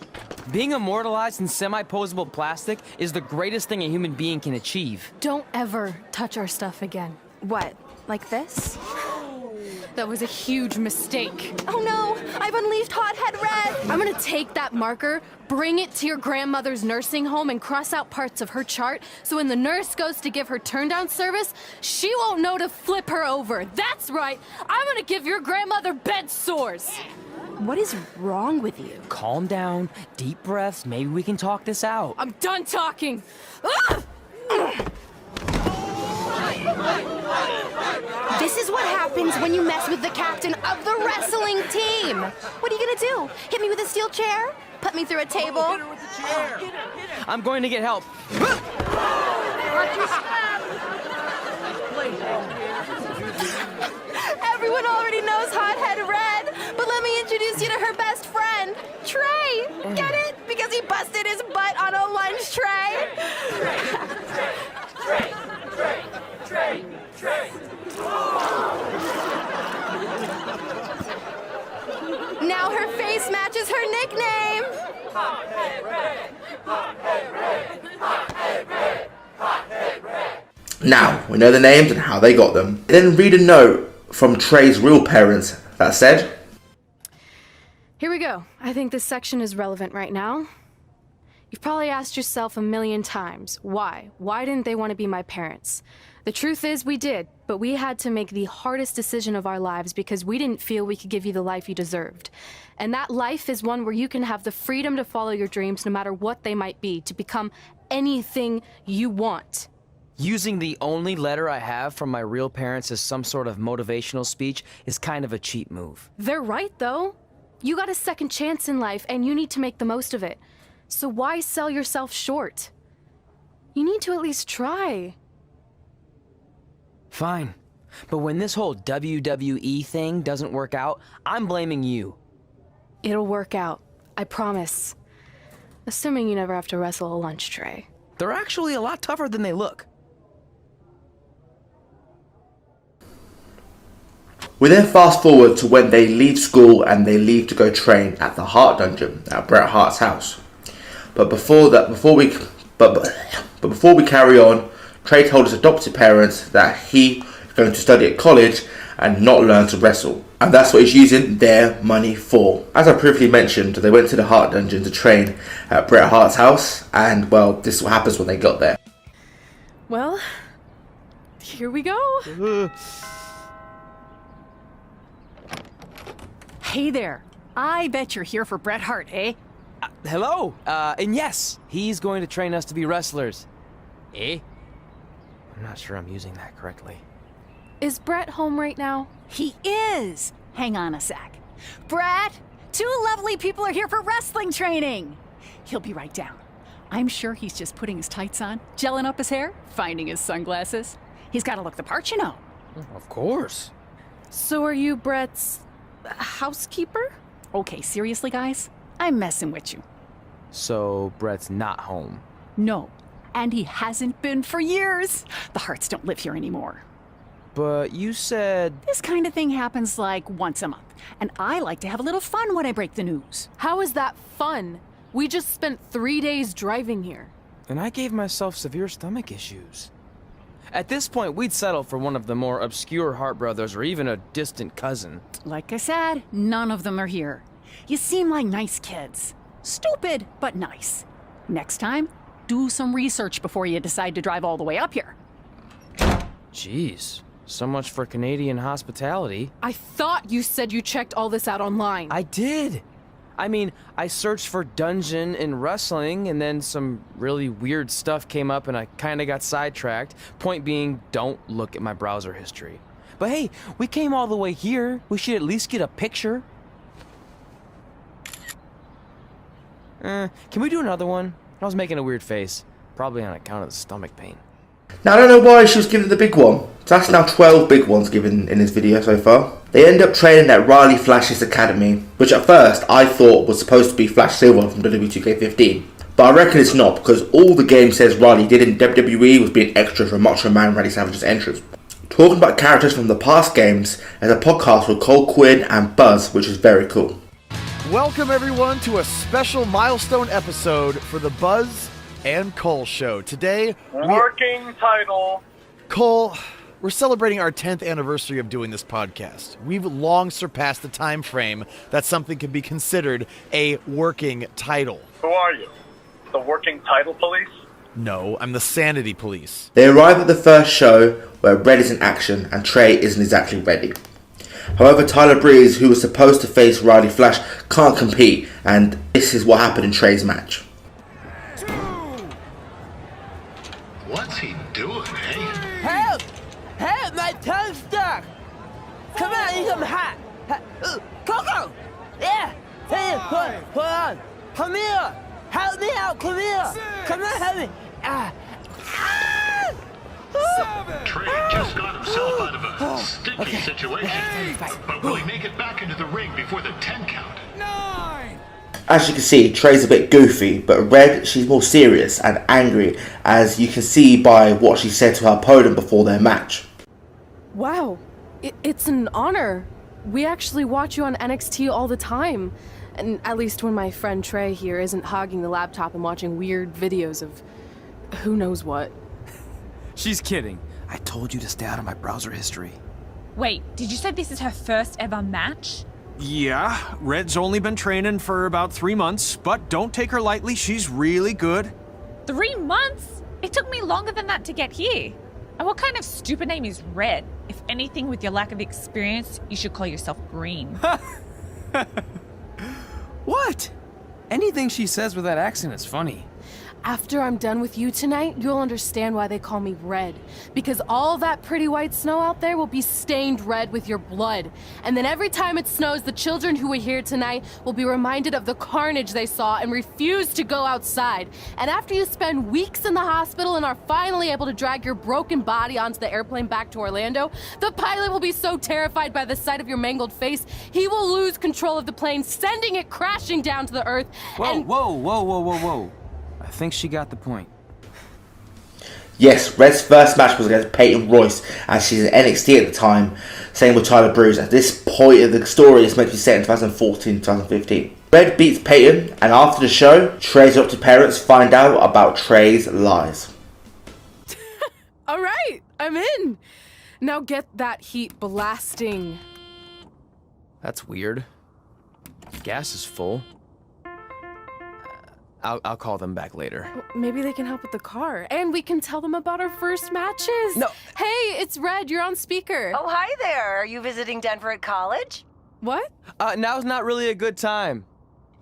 being immortalized in semi-posable plastic is the greatest thing a human being can achieve. Don't ever touch our stuff again. What, like this? That was a huge mistake. Oh no, I've unleashed Hothead Red! I'm gonna take that marker, bring it to your grandmother's nursing home, and cross out parts of her chart so when the nurse goes to give her turn-down service, she won't know to flip her over. That's right, I'm gonna give your grandmother bed sores. What is wrong with you? Calm down, deep breaths, maybe we can talk this out. I'm done talking. This is what happens when you mess with the captain of the wrestling team. What are you gonna do? Hit me with a steel chair? Put me through a table? Hit her with the chair. I'm going to get help. Everyone already knows Hothead Red, but let me introduce you to her best friend, Trey. Get it? Because he busted his butt on a lunch tray. Trey. Now her face matches her nickname. Now, we know the names and how they got them. Then read a note from Trey's real parents that said, Here we go. I think this section is relevant right now. You've probably asked yourself a million times, why? Why didn't they want to be my parents? The truth is we did, but we had to make the hardest decision of our lives because we didn't feel we could give you the life you deserved. And that life is one where you can have the freedom to follow your dreams no matter what they might be, to become anything you want. Using the only letter I have from my real parents as some sort of motivational speech is kind of a cheap move. They're right, though. You got a second chance in life, and you need to make the most of it. So why sell yourself short? You need to at least try. Fine. But when this whole WWE thing doesn't work out, I'm blaming you. It'll work out. I promise. Assuming you never have to wrestle a lunch tray. They're actually a lot tougher than they look. We then fast forward to when they leave school and they leave to go train at the Hart Dungeon at Bret Hart's house. But before we carry on, Trey told his adopted parents that he is going to study at college and not learn to wrestle. And that's what he's using their money for. As I previously mentioned, they went to the Hart Dungeon to train at Bret Hart's house, and well, this is what happens when they got there. Well, here we go. Hey there. I bet you're here for Bret Hart, eh? Hello. And yes, he's going to train us to be wrestlers. Eh? I'm not sure I'm using that correctly. Is Bret home right now? He is. Hang on a sec. Bret, two lovely people are here for wrestling training. He'll be right down. I'm sure he's just putting his tights on, gelling up his hair, finding his sunglasses. He's got to look the part, you know. Of course. So are you Bret's housekeeper? Okay, seriously, guys? I'm messing with you. So Bret's not home? No, and he hasn't been for years. The Harts don't live here anymore. But you said... This kind of thing happens like once a month, and I like to have a little fun when I break the news. How is that fun? We just spent 3 days driving here. And I gave myself severe stomach issues. At this point, we'd settle for one of the more obscure Hart brothers or even a distant cousin. Like I said, none of them are here. You seem like nice kids. Stupid, but nice. Next time, do some research before you decide to drive all the way up here. Jeez, so much for Canadian hospitality. I thought you said you checked all this out online. I did. I mean, I searched for dungeon in wrestling, and then some really weird stuff came up and I kinda got sidetracked. Point being, don't look at my browser history. But hey, we came all the way here. We should at least get a picture. Can we do another one? I was making a weird face. Probably on account of the stomach pain. Now, I don't know why she was given the big one. So that's now 12 big ones given in this video so far. They end up training at Riley Flash's academy, which at first I thought was supposed to be Flash Silver from WWE2K15. But I reckon it's not, because all the game says Riley did in WWE was being extra for Macho Man Randy Savage's entrance. Talking about characters from the past games, there's a podcast with Cole Quinn and Buzz, which is very cool. Welcome everyone to a special milestone episode for the Buzz and Cole show. Today, working title. Cole, we're celebrating our 10th anniversary of doing this podcast. We've long surpassed the time frame that something can be considered a working title. Who are you? The working title police? No, I'm the sanity police. They arrive at the first show where Red is in action and Trey isn't exactly ready. However, Tyler Breeze, who was supposed to face Riley Flash, can't compete, and this is what happened in Trey's match. What's he doing, eh? Help! Help! My tongue's stuck! Come on, eat some hot! Coco! Yeah! Hey, hold on! Come here! Help me out! Come here! Come on, help me! Trey just got himself out of a sticky situation. But will he make it back into the ring before the 10 count? As you can see, Trey's a bit goofy, but Red, she's more serious and angry, as you can see by what she said to her opponent before their match. Wow, it's an honor. We actually watch you on NXT all the time. And at least when my friend Trey here isn't hogging the laptop and watching weird videos of who knows what. She's kidding. I told you to stay out of my browser history. Wait, did you say this is her first ever match? Yeah, Red's only been training for about 3 months, but don't take her lightly, she's really good. 3 months? It took me longer than that to get here. And what kind of stupid name is Red? If anything, with your lack of experience, you should call yourself Green. What? Anything she says with that accent is funny. After I'm done with you tonight, you'll understand why they call me Red. Because all that pretty white snow out there will be stained red with your blood. And then every time it snows, the children who were here tonight will be reminded of the carnage they saw and refuse to go outside. And after you spend weeks in the hospital and are finally able to drag your broken body onto the airplane back to Orlando, the pilot will be so terrified by the sight of your mangled face, he will lose control of the plane, sending it crashing down to the earth. Whoa. I think she got the point. Yes, Red's first match was against Peyton Royce, as she's in NXT at the time. Same with Tyler Breeze. At this point of the story, it's meant to be set in 2014-2015. Red beats Peyton, and after the show, Trey's adopted parents find out about Trey's lies. All right, I'm in. Now get that heat blasting. That's weird. Gas is full. I'll call them back later. Maybe they can help with the car. And we can tell them about our first matches. No. Hey, it's Red. You're on speaker. Oh, hi there. Are you visiting Denver at college? What? Now's not really a good time.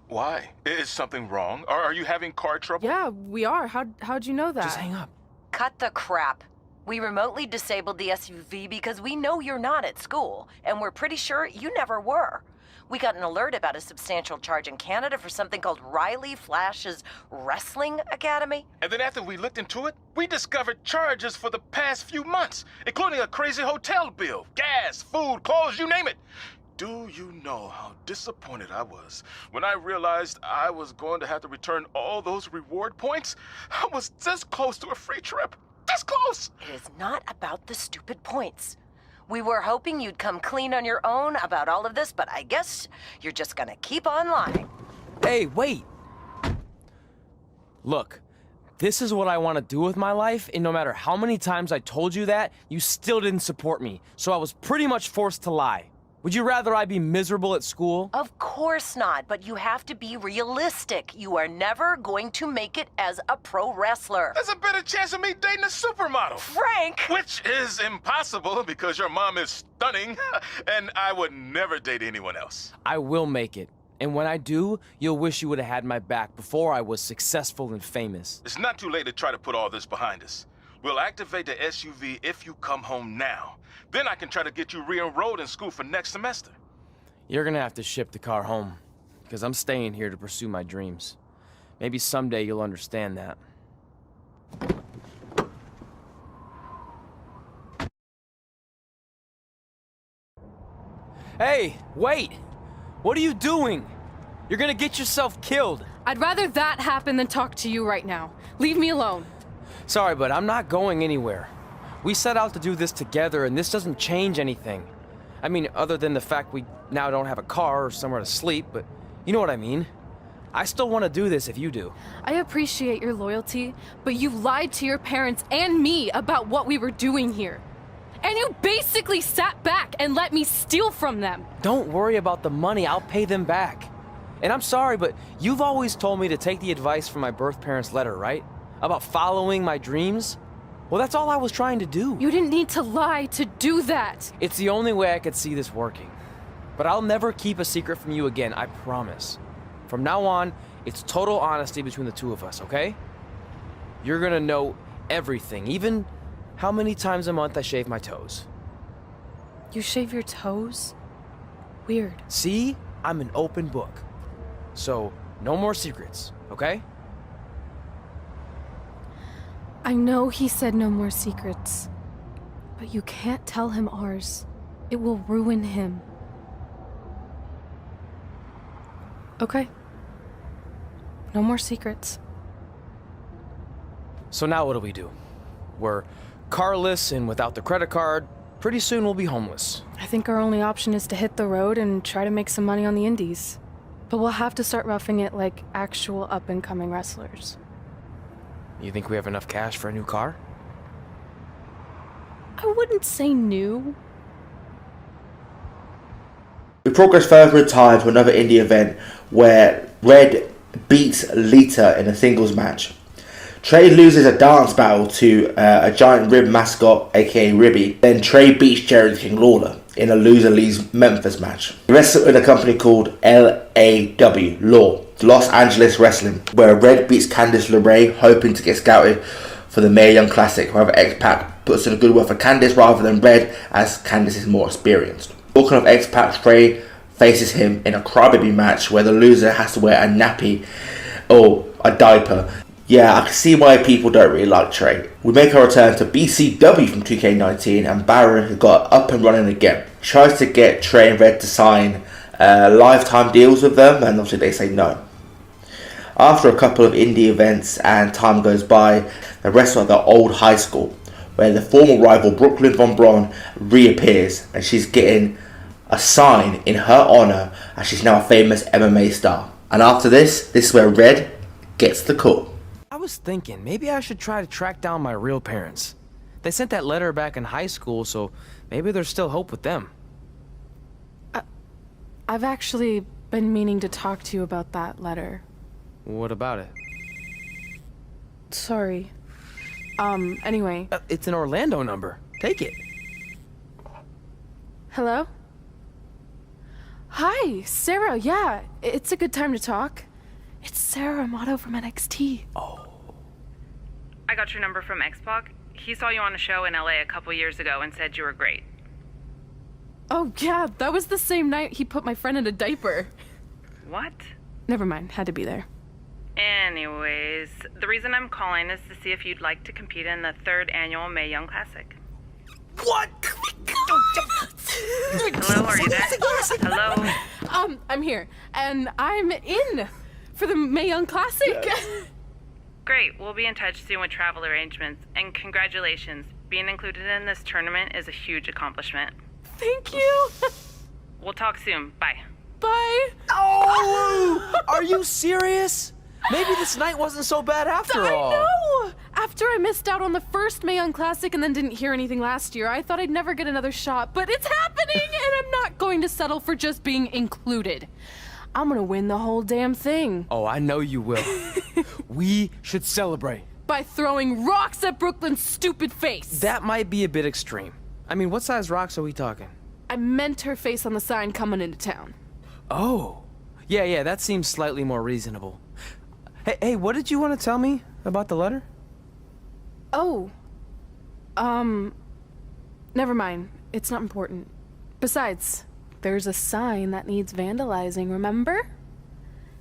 Why? Is something wrong? Are you having car trouble? Yeah, we are. How'd you know that? Just hang up. Cut the crap. We remotely disabled the SUV because we know you're not at school, and we're pretty sure you never were. We got an alert about a substantial charge in Canada for something called Riley Flash's Wrestling Academy. And then after we looked into it, we discovered charges for the past few months, including a crazy hotel bill, gas, food, clothes, you name it. Do you know how disappointed I was when I realized I was going to have to return all those reward points? I was this close to a free trip. This close! It is not about the stupid points. We were hoping you'd come clean on your own about all of this, but I guess you're just gonna keep on lying. Hey, wait! Look, this is what I want to do with my life, and no matter how many times I told you that, you still didn't support me, so I was pretty much forced to lie. Would you rather I be miserable at school? Of course not, but you have to be realistic. You are never going to make it as a pro wrestler. There's a better chance of me dating a supermodel. Frank! Which is impossible because your mom is stunning, and I would never date anyone else. I will make it. And when I do, you'll wish you would have had my back before I was successful and famous. It's not too late to try to put all this behind us. We'll activate the SUV if you come home now. Then I can try to get you re-enrolled in school for next semester. You're gonna have to ship the car home, because I'm staying here to pursue my dreams. Maybe someday you'll understand that. Hey, wait! What are you doing? You're gonna get yourself killed. I'd rather that happen than talk to you right now. Leave me alone. Sorry, but I'm not going anywhere. We set out to do this together, and this doesn't change anything. I mean, other than the fact we now don't have a car or somewhere to sleep, but you know what I mean. I still want to do this if you do. I appreciate your loyalty, but you lied to your parents and me about what we were doing here. And you basically sat back and let me steal from them. Don't worry about the money, I'll pay them back. And I'm sorry, but you've always told me to take the advice from my birth parents' letter, right? About following my dreams? Well, that's all I was trying to do. You didn't need to lie to do that. It's the only way I could see this working. But I'll never keep a secret from you again, I promise. From now on, it's total honesty between the two of us, okay? You're gonna know everything, even how many times a month I shave my toes. You shave your toes? Weird. See? I'm an open book. So, no more secrets, okay? I know he said no more secrets, but you can't tell him ours. It will ruin him. Okay. No more secrets. So now what do? We're carless and without the credit card. Pretty soon we'll be homeless. I think our only option is to hit the road and try to make some money on the indies. But we'll have to start roughing it like actual up-and-coming wrestlers. You think we have enough cash for a new car? I wouldn't say new. We progress further in time to another indie event where Red beats Lita in a singles match. Trey loses a dance battle to a giant rib mascot, aka Ribby. Then Trey beats Jerry King Lawler in a loser leaves Memphis match. He wrestled in a company called LAW, Los Angeles Wrestling, where Red beats Candice LeRae, hoping to get scouted for the Mae Young Classic. However, X-Pac puts in a good word for Candice rather than Red, as Candice is more experienced. Talking of X-Pac, Trey faces him in a crybaby match where the loser has to wear a nappy or a diaper. Yeah, I can see why people don't really like Trey. We make our return to BCW from 2K19, and Barron has got up and running again. He tries to get Trey and Red to sign lifetime deals with them, and obviously they say no. After a couple of indie events and time goes by, they wrestle at their old high school, where the former rival Brooklyn Von Braun reappears, and she's getting a sign in her honour as she's now a famous MMA star. And after this is where Red gets the call. I was thinking, maybe I should try to track down my real parents. They sent that letter back in high school, so maybe there's still hope with them. I've actually been meaning to talk to you about that letter. What about it? Sorry. Anyway. It's an Orlando number. Take it. Hello? Hi, Sarah. Yeah, it's a good time to talk. It's Sarah Amato from NXT. Oh. I got your number from X-Pac. He saw you on a show in LA a couple years ago and said you were great. Oh, yeah, that was the same night he put my friend in a diaper. What? Never mind, had to be there. Anyways, the reason I'm calling is to see if you'd like to compete in the 3rd annual Mae Young Classic. What? Hello, are you there? Hello? I'm here, and I'm in for the Mae Young Classic. Great, we'll be in touch soon with travel arrangements, and congratulations. Being included in this tournament is a huge accomplishment. Thank you. We'll talk soon. Bye. Bye. Oh! Are you serious? Maybe this night wasn't so bad after all. I know! After I missed out on the first Mae Young Classic and then didn't hear anything last year, I thought I'd never get another shot, but it's happening, and I'm not going to settle for just being included. I'm gonna win the whole damn thing. Oh, I know you will. We should celebrate. By throwing rocks at Brooklyn's stupid face. That might be a bit extreme. I mean, what size rocks are we talking? I meant her face on the sign coming into town. Oh. Yeah, that seems slightly more reasonable. Hey, what did you want to tell me about the letter? Oh. Never mind. It's not important. Besides, there's a sign that needs vandalizing, remember?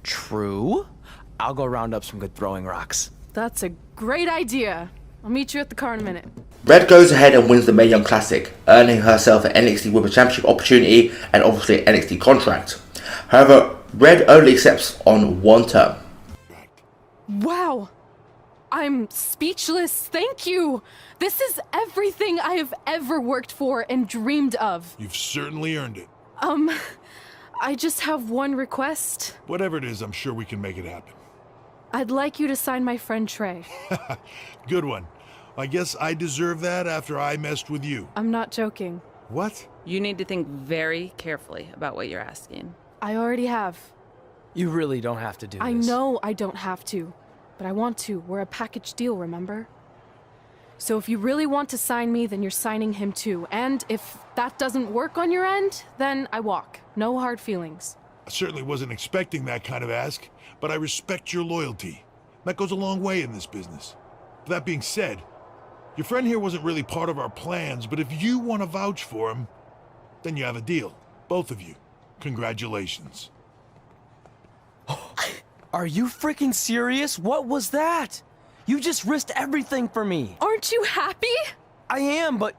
True. I'll go round up some good throwing rocks. That's a great idea. I'll meet you at the car in a minute. Red goes ahead and wins the Mae Young Classic, earning herself an NXT Women's Championship opportunity and obviously an NXT contract. However, Red only accepts on one term. Wow. I'm speechless. Thank you. This is everything I have ever worked for and dreamed of. You've certainly earned it. I just have one request. Whatever it is, I'm sure we can make it happen. I'd like you to sign my friend Trey. Good one. I guess I deserve that after I messed with you. I'm not joking. What? You need to think very carefully about what you're asking. I already have. You really don't have to do this. I know I don't have to, but I want to. We're a package deal, remember? So if you really want to sign me, then you're signing him too. And if that doesn't work on your end, then I walk. No hard feelings. I certainly wasn't expecting that kind of ask, but I respect your loyalty. That goes a long way in this business. That being said, your friend here wasn't really part of our plans, but if you want to vouch for him, then you have a deal. Both of you. Congratulations. Are you freaking serious? What was that? You just risked everything for me. Aren't you happy? I am, but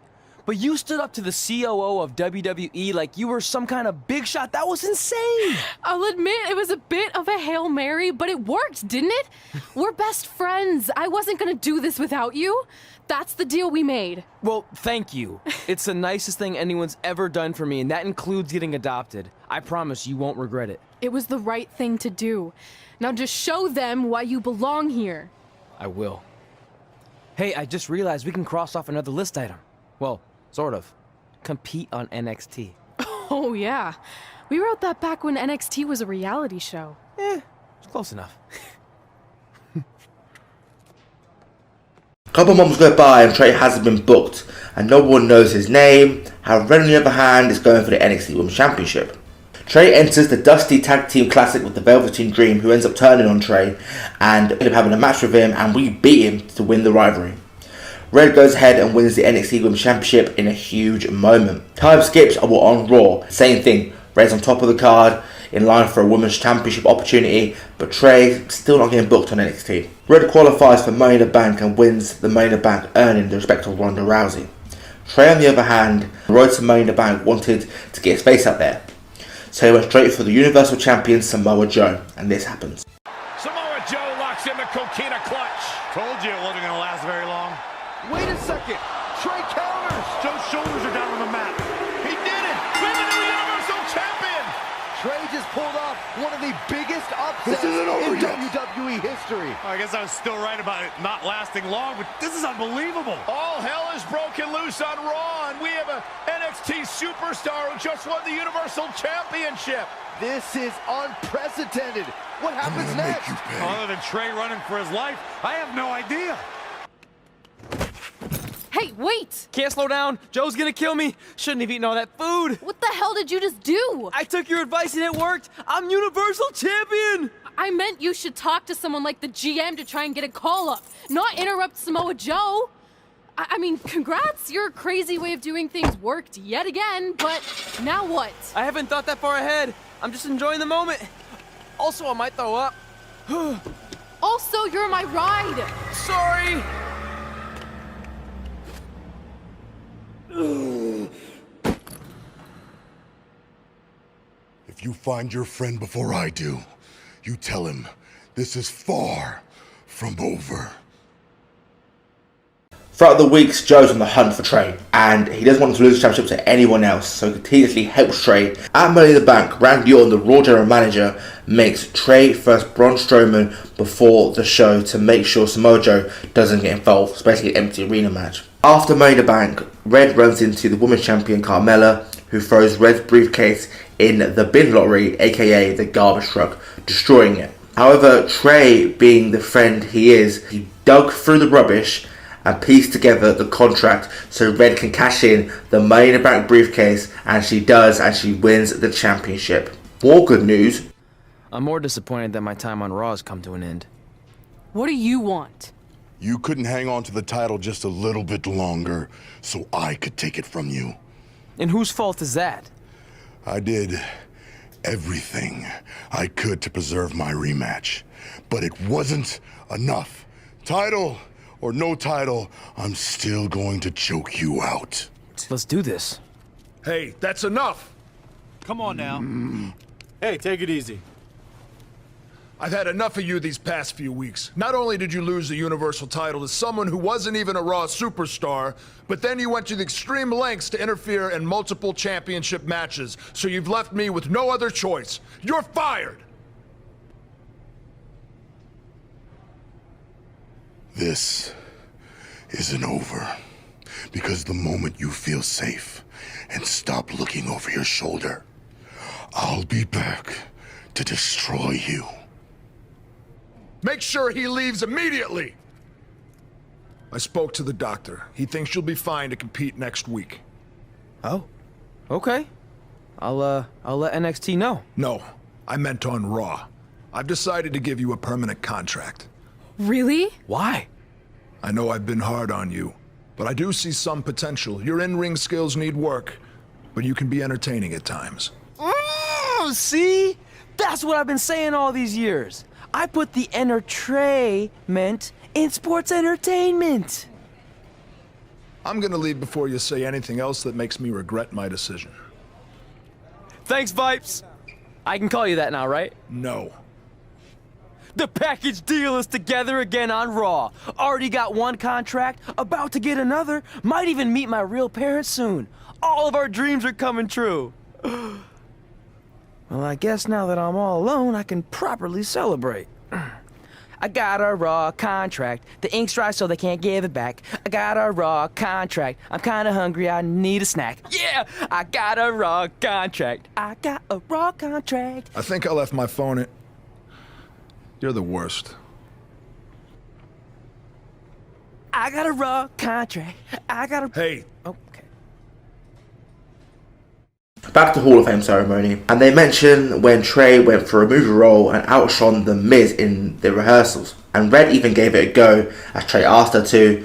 you stood up to the COO of WWE like you were some kind of big shot. That was insane. I'll admit it was a bit of a Hail Mary, but it worked, didn't it? We're best friends. I wasn't gonna do this without you. That's the deal we made. Well, thank you. It's the nicest thing anyone's ever done for me, and that includes getting adopted. I promise you won't regret it. It was the right thing to do. Now just show them why you belong here. I will. Hey, I just realized we can cross off another list item. Well, sort of. Compete on NXT. Oh, yeah. We wrote that back when NXT was a reality show. It's close enough. A couple months go by and Trey hasn't been booked and no one knows his name. However, Red on the other hand is going for the NXT Women's Championship. Trey enters the Dusty Tag Team Classic with the Velveteen Dream, who ends up turning on Trey and end up having a match with him, and we beat him to win the rivalry. Red goes ahead and wins the NXT Women's Championship in a huge moment. Time skips and we're on Raw. Same thing, Red's on top of the card, in line for a Women's Championship opportunity, but Trey still not getting booked on NXT. Red qualifies for Money in the Bank and wins the Money in the Bank, earning the respect of Ronda Rousey. Trey on the other hand, the road to Money in the Bank, wanted to get his face out there. So he went straight for the Universal Champion Samoa Joe, and this happens. Samoa Joe locks in the coquina clutch. Told you it wasn't going to last very long. Wait a second. Trey counters. Joe's shoulders are down on the mat. He did it. We're the new Universal Champion. Trey just pulled off one of the biggest upsets in WWE history. I guess I was still right about it not lasting long, but this is unbelievable. All hell is broken loose on Raw, and we have an NXT superstar who just won the Universal Championship. This is unprecedented. What happens next? Other than Trey running for his life, I have no idea. Hey, wait! Can't slow down. Joe's gonna kill me. Shouldn't have eaten all that food. What the hell did you just do? I took your advice and it worked. I'm Universal Champion. I meant you should talk to someone like the GM to try and get a call up, not interrupt Samoa Joe. I mean, congrats. Your crazy way of doing things worked yet again, but now what? I haven't thought that far ahead. I'm just enjoying the moment. Also, I might throw up. Also, you're my ride. Sorry. If you find your friend before I do, you tell him this is far from over. Throughout the weeks, Joe's on the hunt for Trey, and he doesn't want to lose the championship to anyone else, so he continuously helps Trey. At Money in the Bank, Randy Orton, the Raw General Manager, makes Trey first Braun Strowman before the show to make sure Samoa Joe doesn't get involved. It's basically an empty arena match. After Money in the Bank, Red runs into the Women's Champion Carmella, who throws Red's briefcase in the bin lottery, aka the garbage truck, destroying it. However, Trey, being the friend he is, he dug through the rubbish and pieced together the contract so Red can cash in the Money in the Bank briefcase, and she does, and she wins the championship. More good news. I'm more disappointed that my time on Raw has come to an end. What do you want? You couldn't hang on to the title just a little bit longer so I could take it from you. And whose fault is that? I did everything I could to preserve my rematch, but it wasn't enough. Title or no title, I'm still going to choke you out. Let's do this. Hey, that's enough! Come on now. Hey, take it easy. I've had enough of you these past few weeks. Not only did you lose the Universal title to someone who wasn't even a Raw superstar, but then you went to the extreme lengths to interfere in multiple championship matches, so you've left me with no other choice. You're fired! This isn't over, because the moment you feel safe and stop looking over your shoulder, I'll be back to destroy you. Make sure he leaves immediately! I spoke to the doctor. He thinks you'll be fine to compete next week. Oh, okay. I'll let NXT know. No, I meant on Raw. I've decided to give you a permanent contract. Really? Why? I know I've been hard on you, but I do see some potential. Your in-ring skills need work, but you can be entertaining at times. See? That's what I've been saying all these years. I put the entertainment in sports entertainment. I'm gonna leave before you say anything else that makes me regret my decision. Thanks, Vipes. I can call you that now, right? No. The package deal is together again on Raw. Already got one contract, about to get another, might even meet my real parents soon. All of our dreams are coming true. Well, I guess now that I'm all alone, I can properly celebrate. I got a Raw contract. The ink's dry so they can't give it back. I got a Raw contract. I'm kinda hungry, I need a snack. Yeah! I got a Raw contract. I got a Raw contract. I think I left my phone in... You're the worst. I got a Raw contract. I got a... Hey. Okay. Back to Hall of Fame ceremony, and they mention when Trey went for a movie role and outshone The Miz in the rehearsals, and Red even gave it a go as Trey asked her to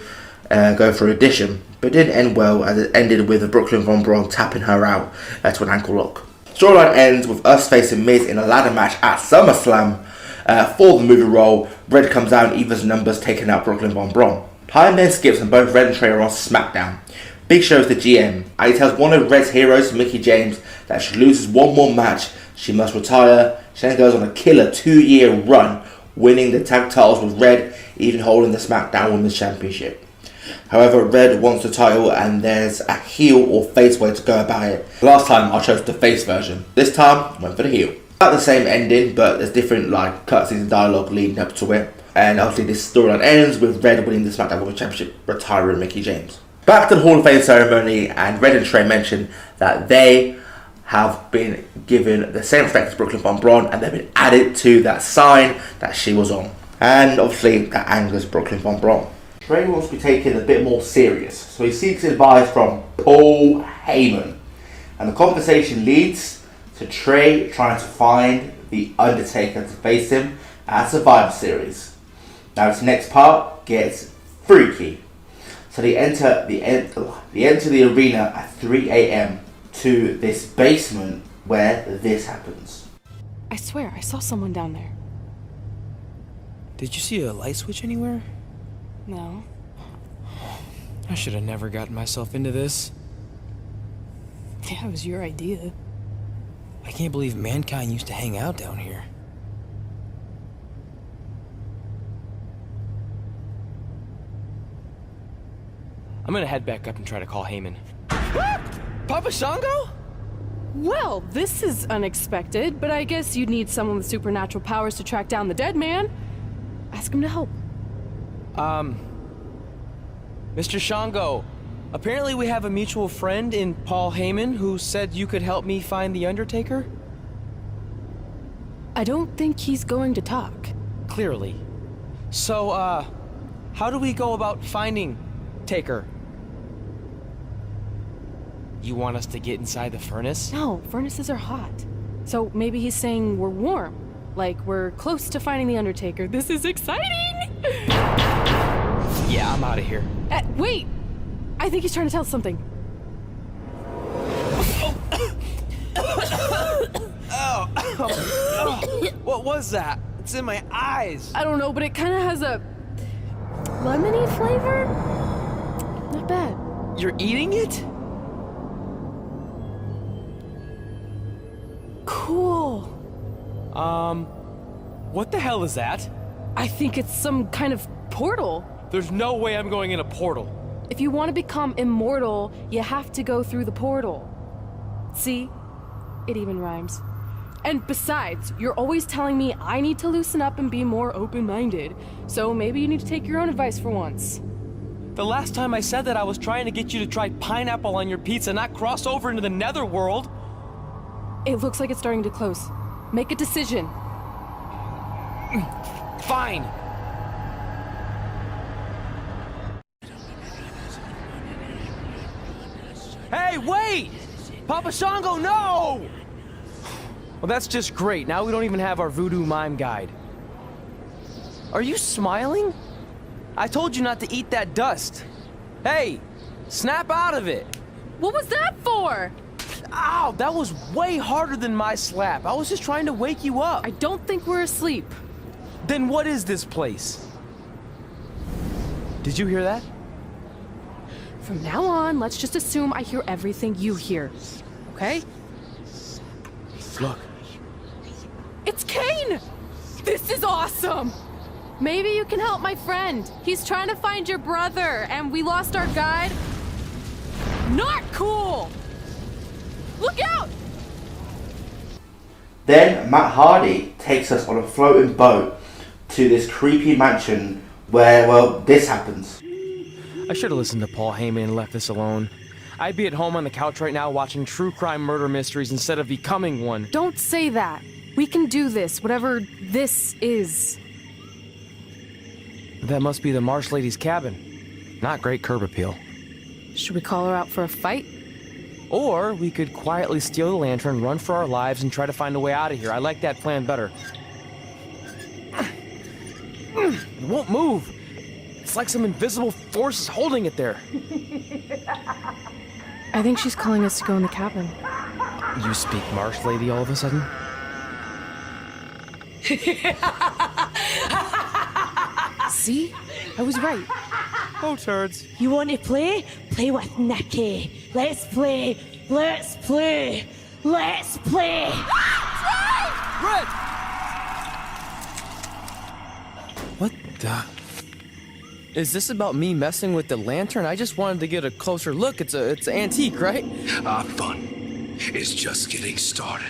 go for an audition, but it didn't end well as it ended with Brooklyn Von Braun tapping her out to an ankle lock. Storyline ends with us facing Miz in a ladder match at SummerSlam for the movie role. Red comes down, evens numbers, taking out Brooklyn Von Braun. Time then skips and both Red and Trey are on SmackDown. Big Show's the GM, and he tells one of Red's heroes, Mickie James, that if she loses one more match, she must retire. She then goes on a killer 2-year run, winning the tag titles with Red, even holding the SmackDown Women's Championship. However, Red wants the title, and there's a heel or face way to go about it. Last time I chose the face version. This time, I went for the heel. About the same ending, but there's different cutscenes and dialogue leading up to it. And obviously this storyline ends with Red winning the SmackDown Women's Championship, retiring Mickie James. Back to the Hall of Fame ceremony, and Red and Trey mentioned that they have been given the same respect as Brooklyn Von Braun, and they've been added to that sign that she was on. And obviously that angers Brooklyn Von Braun. Trey wants to be taken a bit more serious, so he seeks advice from Paul Heyman. And the conversation leads to Trey trying to find The Undertaker to face him at Survivor Series. Now this next part gets freaky. So they enter the arena at 3 a.m. to this basement where this happens. I swear, I saw someone down there. Did you see a light switch anywhere? No. I should have never gotten myself into this. Yeah, it was your idea. I can't believe mankind used to hang out down here. I'm gonna head back up and try to call Heyman. Papa Shango? Well, this is unexpected, but I guess you'd need someone with supernatural powers to track down the dead man. Ask him to help. Mr. Shango, apparently we have a mutual friend in Paul Heyman who said you could help me find The Undertaker? I don't think he's going to talk. Clearly. So, how do we go about finding Taker? You want us to get inside the furnace? No, furnaces are hot. So maybe he's saying we're warm. Like we're close to finding the Undertaker. This is exciting! Yeah, I'm out of here. Wait! I think he's trying to tell us something. Oh. What was that? It's in my eyes. I don't know, but it kind of has a lemony flavor. Not bad. You're eating it? Cool. What the hell is that? I think it's some kind of portal. There's no way I'm going in a portal. If you want to become immortal, you have to go through the portal. See? It even rhymes. And besides, you're always telling me I need to loosen up and be more open-minded. So maybe you need to take your own advice for once. The last time I said that, I was trying to get you to try pineapple on your pizza, not cross over into the netherworld. It looks like it's starting to close. Make a decision. Fine. Hey, wait! Papa Shango, no! Well, that's just great. Now we don't even have our voodoo mime guide. Are you smiling? I told you not to eat that dust. Hey, snap out of it. What was that for? Ow, that was way harder than my slap. I was just trying to wake you up. I don't think we're asleep. Then what is this place? Did you hear that? From now on, let's just assume I hear everything you hear. Okay? Look. It's Kane! This is awesome! Maybe you can help my friend. He's trying to find your brother, and we lost our guide. Not cool! Look out! Then Matt Hardy takes us on a floating boat to this creepy mansion where, well, this happens. I should have listened to Paul Heyman and left this alone. I'd be at home on the couch right now watching true crime murder mysteries instead of becoming one. Don't say that. We can do this, whatever this is. That must be the Marsh Lady's cabin. Not great curb appeal. Should we call her out for a fight? Or we could quietly steal the lantern, run for our lives, and try to find a way out of here. I like that plan better. It won't move. It's like some invisible force is holding it there. I think she's calling us to go in the cabin. You speak Marsh Lady all of a sudden? See? I was right. Oh, turds. You want to play? Play with Nikki. Let's play. Let's play. Let's play. Red! What the? Is this about me messing with the lantern? I just wanted to get a closer look. It's an antique, right? Our fun is just getting started.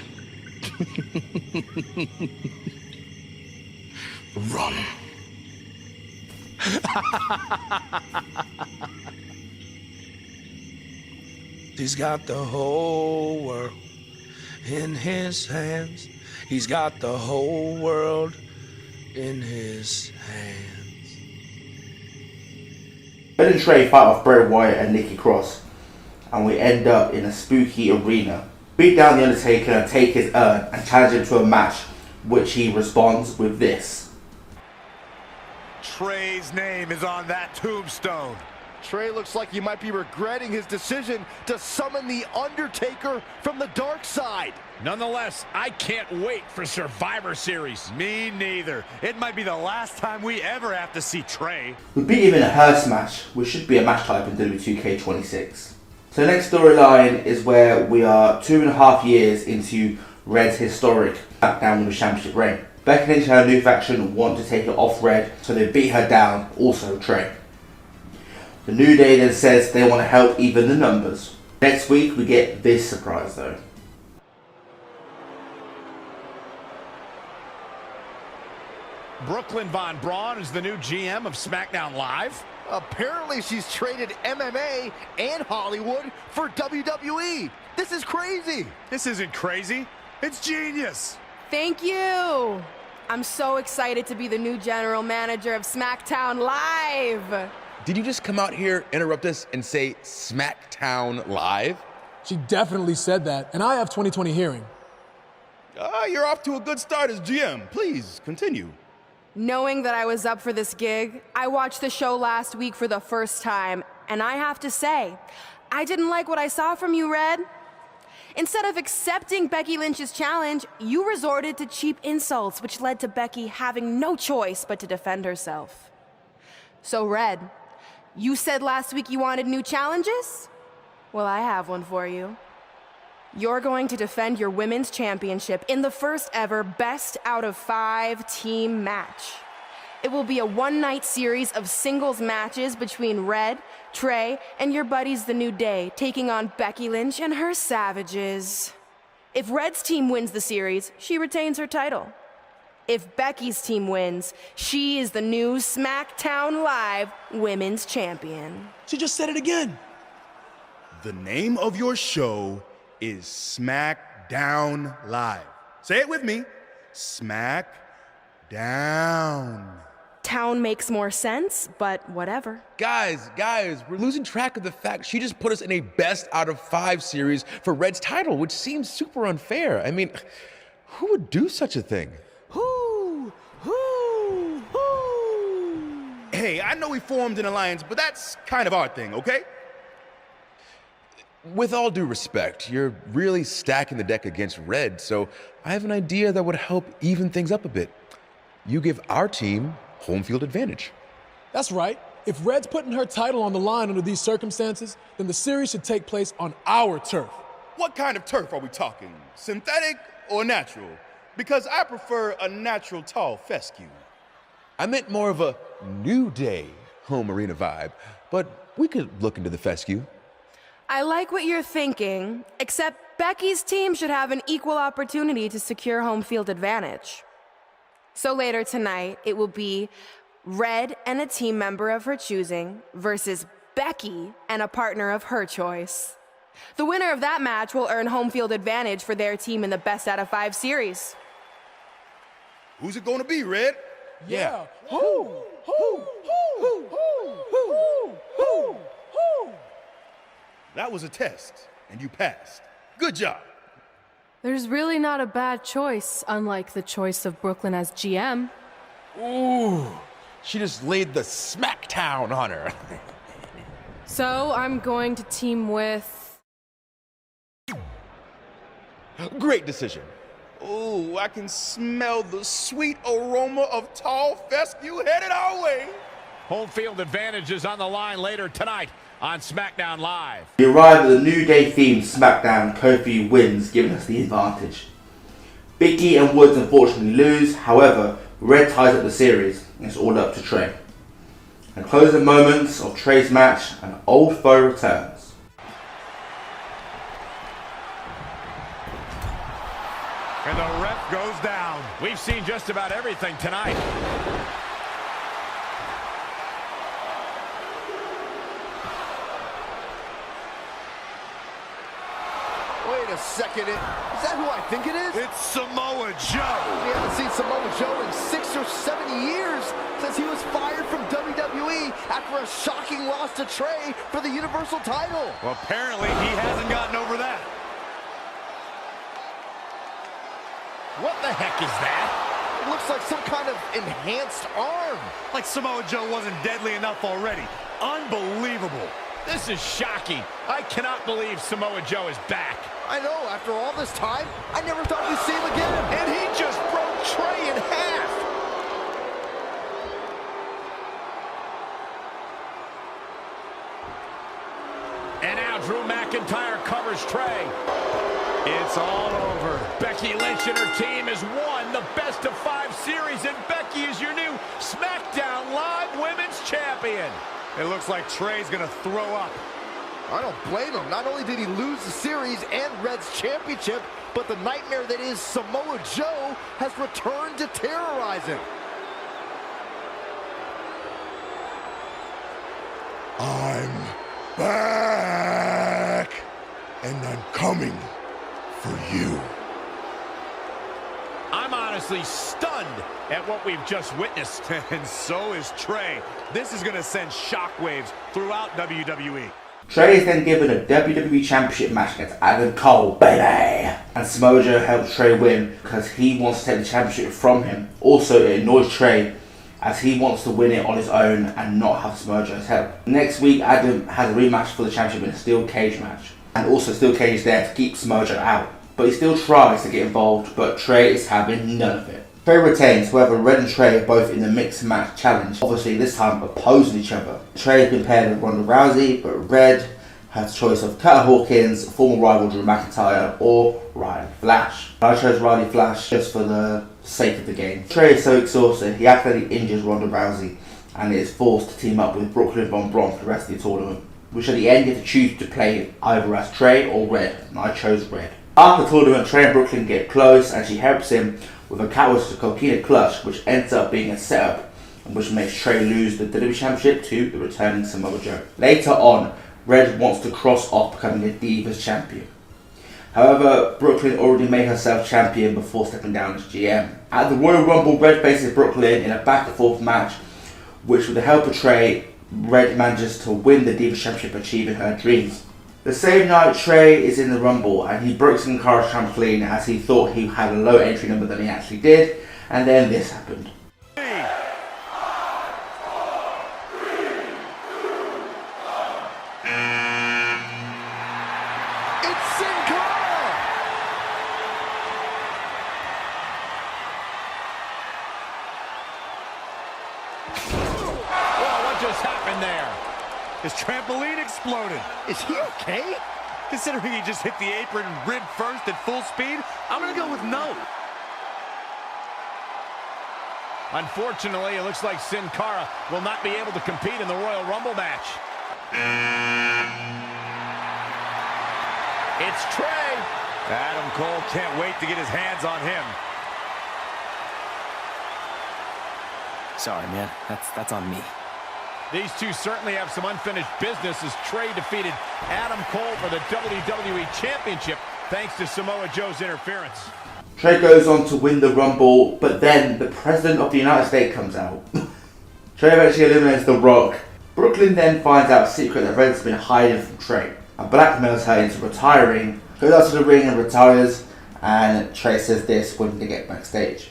Run. He's got the whole world in his hands. He's got the whole world in his hands. Ben and Trey fight off Bray Wyatt and Nikki Cross, and we end up in a spooky arena. Beat down The Undertaker and take his urn and challenge him to a match, which he responds with this. Trey's name is on that tombstone. Trey looks like he might be regretting his decision to summon The Undertaker from the dark side. Nonetheless, I can't wait for Survivor Series. Me neither. It might be the last time we ever have to see Trey. We beat him in a hearse match, which should be a match type in WWE2K 26. So the next storyline is where we are 2.5 years into Red's historic SmackDown Women's Championship reign. Becky Lynch and her new faction want to take it off Red, so they beat her down, also Trey. The New Day then says they want to help even the numbers. Next week we get this surprise though. Brooklyn Von Braun is the new GM of SmackDown Live. Apparently she's traded MMA and Hollywood for WWE. This is crazy. This isn't crazy. It's genius. Thank you. I'm so excited to be the new general manager of SmackDown Live. Did you just come out here, interrupt us, and say SmackDown Live? She definitely said that, and I have 20/20 hearing. You're off to a good start as GM. Please, continue. Knowing that I was up for this gig, I watched the show last week for the first time, and I have to say, I didn't like what I saw from you, Red. Instead of accepting Becky Lynch's challenge, you resorted to cheap insults, which led to Becky having no choice but to defend herself. So, Red, you said last week you wanted new challenges? Well, I have one for you. You're going to defend your women's championship in the first ever best out of 5 team match. It will be a one-night series of singles matches between Red, Trey, and your buddies The New Day, taking on Becky Lynch and her Savages. If Red's team wins the series, she retains her title. If Becky's team wins, she is the new SmackDown Live Women's Champion. She just said it again. The name of your show is SmackDown Live. Say it with me. SmackDown. Town makes more sense, but whatever. Guys, we're losing track of the fact she just put us in a best out of 5 series for Red's title, which seems super unfair. I mean, who would do such a thing? Hey, I know we formed an alliance, but that's kind of our thing, okay? With all due respect, you're really stacking the deck against Red, so I have an idea that would help even things up a bit. You give our team home field advantage. That's right. If Red's putting her title on the line under these circumstances, then the series should take place on our turf. What kind of turf are we talking? Synthetic or natural? Because I prefer a natural tall fescue. I meant more of a New Day home arena vibe, but we could look into the fescue. I like what you're thinking, except Becky's team should have an equal opportunity to secure home field advantage. So later tonight, it will be Red and a team member of her choosing versus Becky and a partner of her choice. The winner of that match will earn home field advantage for their team in the best out of 5 series. Who's it gonna be, Red? Yeah. That was a test, and you passed. Good job. There's really not a bad choice, unlike the choice of Brooklyn as GM. Ooh, she just laid the smackdown on her. So I'm going to team with... Great decision. Ooh, I can smell the sweet aroma of tall fescue headed our way. Home field advantage is on the line later tonight on SmackDown Live. We arrive at the New Day themed SmackDown. Kofi wins, giving us the advantage. Biggie and Woods unfortunately lose, however, Red ties up the series and it's all up to Trey. And closing moments of Trey's match, an old foe returns. And the ref goes down. We've seen just about everything tonight. Wait a second, is that who I think it is? It's Samoa Joe. We haven't seen Samoa Joe in 6 or 7 years since he was fired from WWE after a shocking loss to Trey for the Universal title. Well, apparently he hasn't gotten over that. What the heck is that? It looks like some kind of enhanced arm. Like Samoa Joe wasn't deadly enough already. Unbelievable. This is shocking. I cannot believe Samoa Joe is back. I know, after all this time, I never thought we'd see him again. And he just broke Trey in half. And now Drew McIntyre covers Trey. It's all over. Becky Lynch and her team has won the best of 5 series, and Becky is your new SmackDown Live Women's Champion. It looks like Trey's gonna throw up. I don't blame him. Not only did he lose the series and Red's championship, but the nightmare that is Samoa Joe has returned to terrorize him. I'm back, and I'm coming for you. I'm honestly stunned at what we've just witnessed. And so is Trey. This is going to send shockwaves throughout WWE. Trey is then given a WWE Championship match against Adam Cole, baby! And Samoa Joe helps Trey win because he wants to take the championship from him. Also, it annoys Trey as he wants to win it on his own and not have Samoa Joe's help. Next week, Adam has a rematch for the championship in a steel cage match. and also Steel Cage is there to keep Samoa Joe out. But he still tries to get involved, but Trey is having none of it. Trey retains, however Red and Trey are both in the mixed match challenge, obviously this time opposing each other. Trey has been paired with Ronda Rousey, but Red has a choice of Kata Hawkins, former rival Drew McIntyre, or Riley Flash. I chose Riley Flash just for the sake of the game. Trey is so exhausted, he accidentally injures Ronda Rousey and is forced to team up with Brooklyn Von Braun for the rest of the tournament, which at the end you have to choose to play either as Trey or Red, and I chose Red. After the tournament, Trey and Brooklyn get close and she helps him with a catwalk to Coquina Clutch, which ends up being a setup and which makes Trey lose the WWE Championship to the returning Samoa Joe. Later on, Red wants to cross off becoming a Divas Champion. However, Brooklyn already made herself champion before stepping down as GM. At the Royal Rumble, Red faces Brooklyn in a back and forth match, which with the help of Trey, Red manages to win the Divas Championship, achieving her dreams. The same night, Trey is in the Rumble and he broke Sin Cara's trampoline as he thought he had a low entry number than he actually did, and then this happened. His trampoline exploded. Is he okay? Considering he just hit the apron rib first at full speed, I'm gonna go with no. Unfortunately, it looks like Sin Cara will not be able to compete in the Royal Rumble match. It's Trey. Adam Cole can't wait to get his hands on him. Sorry, man. That's on me. These two certainly have some unfinished business as Trey defeated Adam Cole for the WWE Championship thanks to Samoa Joe's interference. Trey goes on to win the Rumble, but then the President of the United States comes out. Trey eventually eliminates The Rock. Brooklyn then finds out a secret that Red's been hiding from Trey and blackmails her into retiring, goes out to the ring and retires, and Trey says this when they get backstage.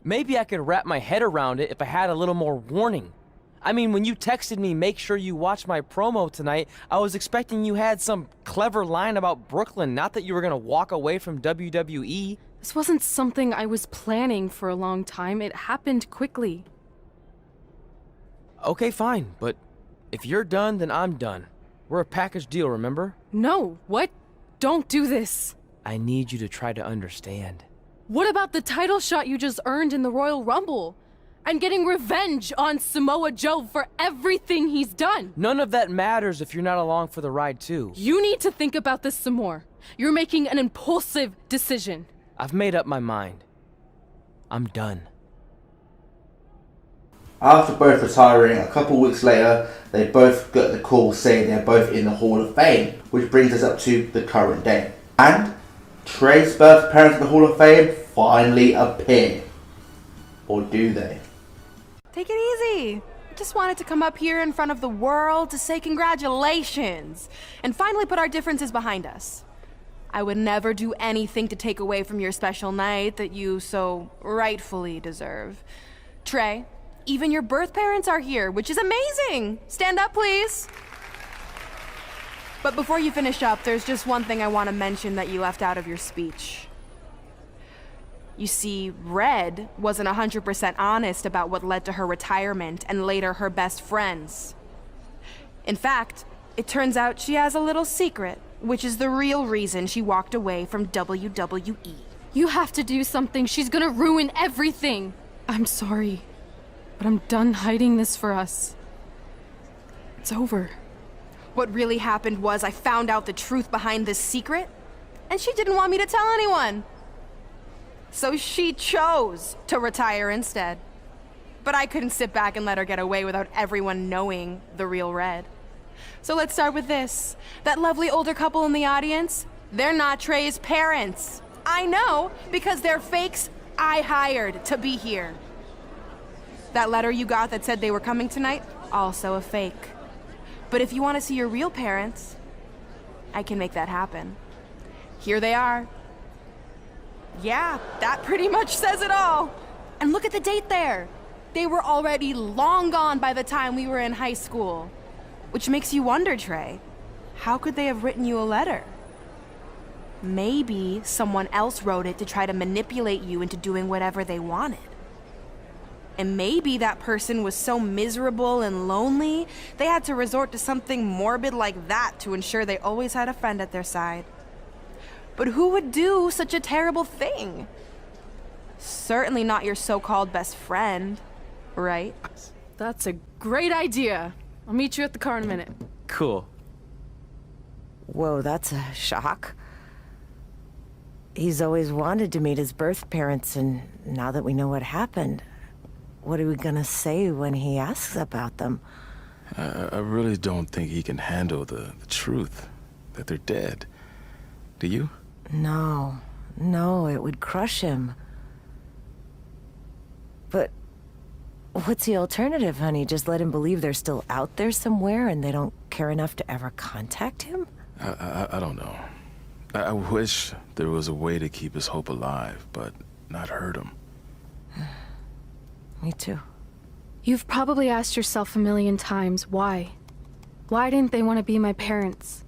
Maybe I could wrap my head around it if I had a little more warning. I mean, when you texted me, make sure you watch my promo tonight, I was expecting you had some clever line about Brooklyn, not that you were gonna walk away from WWE. This wasn't something I was planning for a long time. It happened quickly. Okay, fine, but if you're done, then I'm done. We're a package deal, remember? No, what? Don't do this. I need you to try to understand. What about the title shot you just earned in the Royal Rumble? And getting revenge on Samoa Joe for everything he's done. None of that matters if you're not along for the ride, too. You need to think about this some more. You're making an impulsive decision. I've made up my mind. I'm done. After both retiring, a couple weeks later, they both got the call saying they're both in the Hall of Fame, which brings us up to the current day. And Trey's birth parents in the Hall of Fame finally appear. Or do they? Take it easy. I just wanted to come up here in front of the world to say congratulations and finally put our differences behind us. I would never do anything to take away from your special night that you so rightfully deserve. Trey, even your birth parents are here, which is amazing. Stand up, please. But before you finish up, there's just one thing I want to mention that you left out of your speech. You see, Red wasn't 100% honest about what led to her retirement and later her best friends. In fact, it turns out she has a little secret, which is the real reason she walked away from WWE. You have to do something. She's gonna ruin everything. I'm sorry, but I'm done hiding this for us. It's over. What really happened was I found out the truth behind this secret, and she didn't want me to tell anyone. So she chose to retire instead. But I couldn't sit back and let her get away without everyone knowing the real Red. So let's start with this. That lovely older couple in the audience, they're not Trey's parents. I know, because they're fakes I hired to be here. That letter you got that said they were coming tonight, also a fake. But if you want to see your real parents, I can make that happen. Here they are. Yeah, that pretty much says it all. And look at the date there. They were already long gone by the time we were in high school. Which makes you wonder, Trey, how could they have written you a letter? Maybe someone else wrote it to try to manipulate you into doing whatever they wanted. And maybe that person was so miserable and lonely, they had to resort to something morbid like that to ensure they always had a friend at their side. But who would do such a terrible thing? Certainly not your so-called best friend, right? That's a great idea. I'll meet you at the car in a minute. Cool. Whoa, that's a shock. He's always wanted to meet his birth parents, and now that we know what happened, what are we gonna say when he asks about them? I really don't think he can handle the truth, that they're dead. Do you? No, it would crush him. But what's the alternative, honey? Just let him believe they're still out there somewhere and they don't care enough to ever contact him? I don't know. I wish there was a way to keep his hope alive, but not hurt him. Me too. You've probably asked yourself a million times, why? Why didn't they want to be my parents?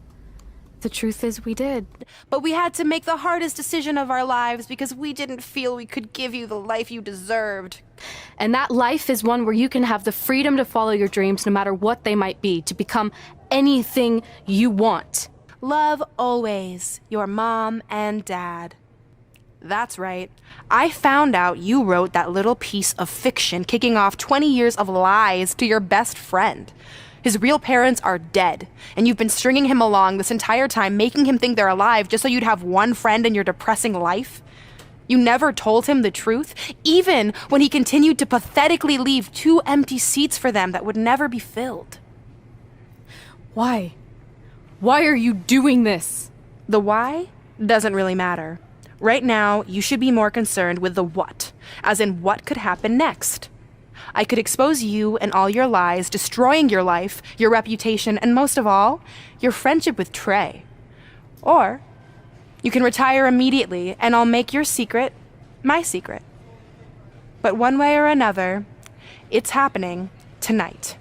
The truth is, we did. But we had to make the hardest decision of our lives because we didn't feel we could give you the life you deserved. And that life is one where you can have the freedom to follow your dreams no matter what they might be, to become anything you want. Love always, your mom and dad. That's right. I found out you wrote that little piece of fiction kicking off 20 years of lies to your best friend. His real parents are dead, and you've been stringing him along this entire time, making him think they're alive just so you'd have one friend in your depressing life. You never told him the truth, even when he continued to pathetically leave 2 empty seats for them that would never be filled. Why? Why are you doing this? The why doesn't really matter. Right now, you should be more concerned with the what, as in what could happen next. I could expose you and all your lies, destroying your life, your reputation, and most of all, your friendship with Trey. Or you can retire immediately, and I'll make your secret my secret. But one way or another, it's happening tonight.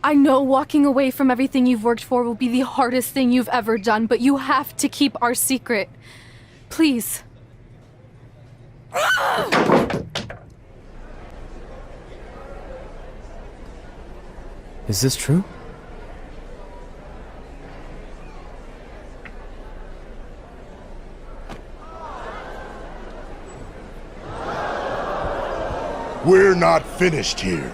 I know walking away from everything you've worked for will be the hardest thing you've ever done, but you have to keep our secret. Please. Is this true? We're not finished here.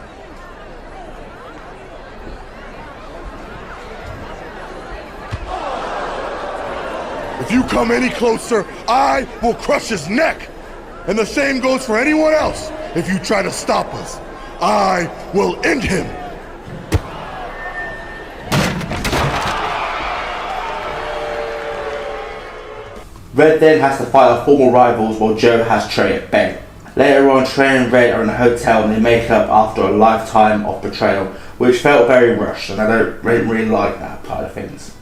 If you come any closer, I will crush his neck. And the same goes for anyone else. If you try to stop us, I will end him. Red then has to fight our former rivals while Joe has Trey at bay. Later on, Trey and Red are in a hotel and they make up after a lifetime of betrayal, which felt very rushed, and I don't really like that part of things.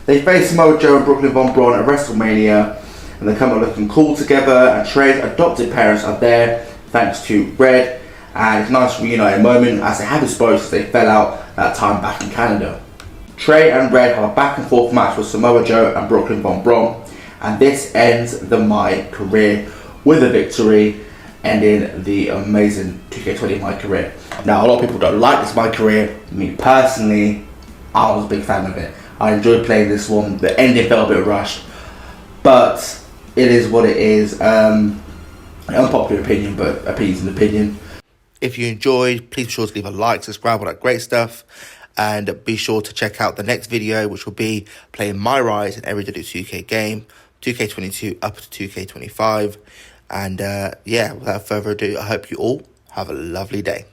They face Samoa Joe and Brooklyn Von Braun at WrestleMania, and they come out looking cool together, and Trey's adopted parents are there thanks to Red, and it's a nice reunited moment as they have exposed as they fell out that time back in Canada. Trey and Red have a back and forth match with Samoa Joe and Brooklyn Von Braun, and this ends the MyCareer with a victory, ending the amazing 2K20 MyCareer. Now, a lot of people don't like this MyCareer. Me personally, I was a big fan of it. I enjoyed playing this one. The ending felt a bit rushed, but it is what it is. An unpopular opinion, but opinion's an opinion. If you enjoyed, please be sure to leave a like, subscribe, all that great stuff. And be sure to check out the next video, which will be playing my rise in every WWE2K game, 2K22 up to 2K25. And yeah, without further ado, I hope you all have a lovely day.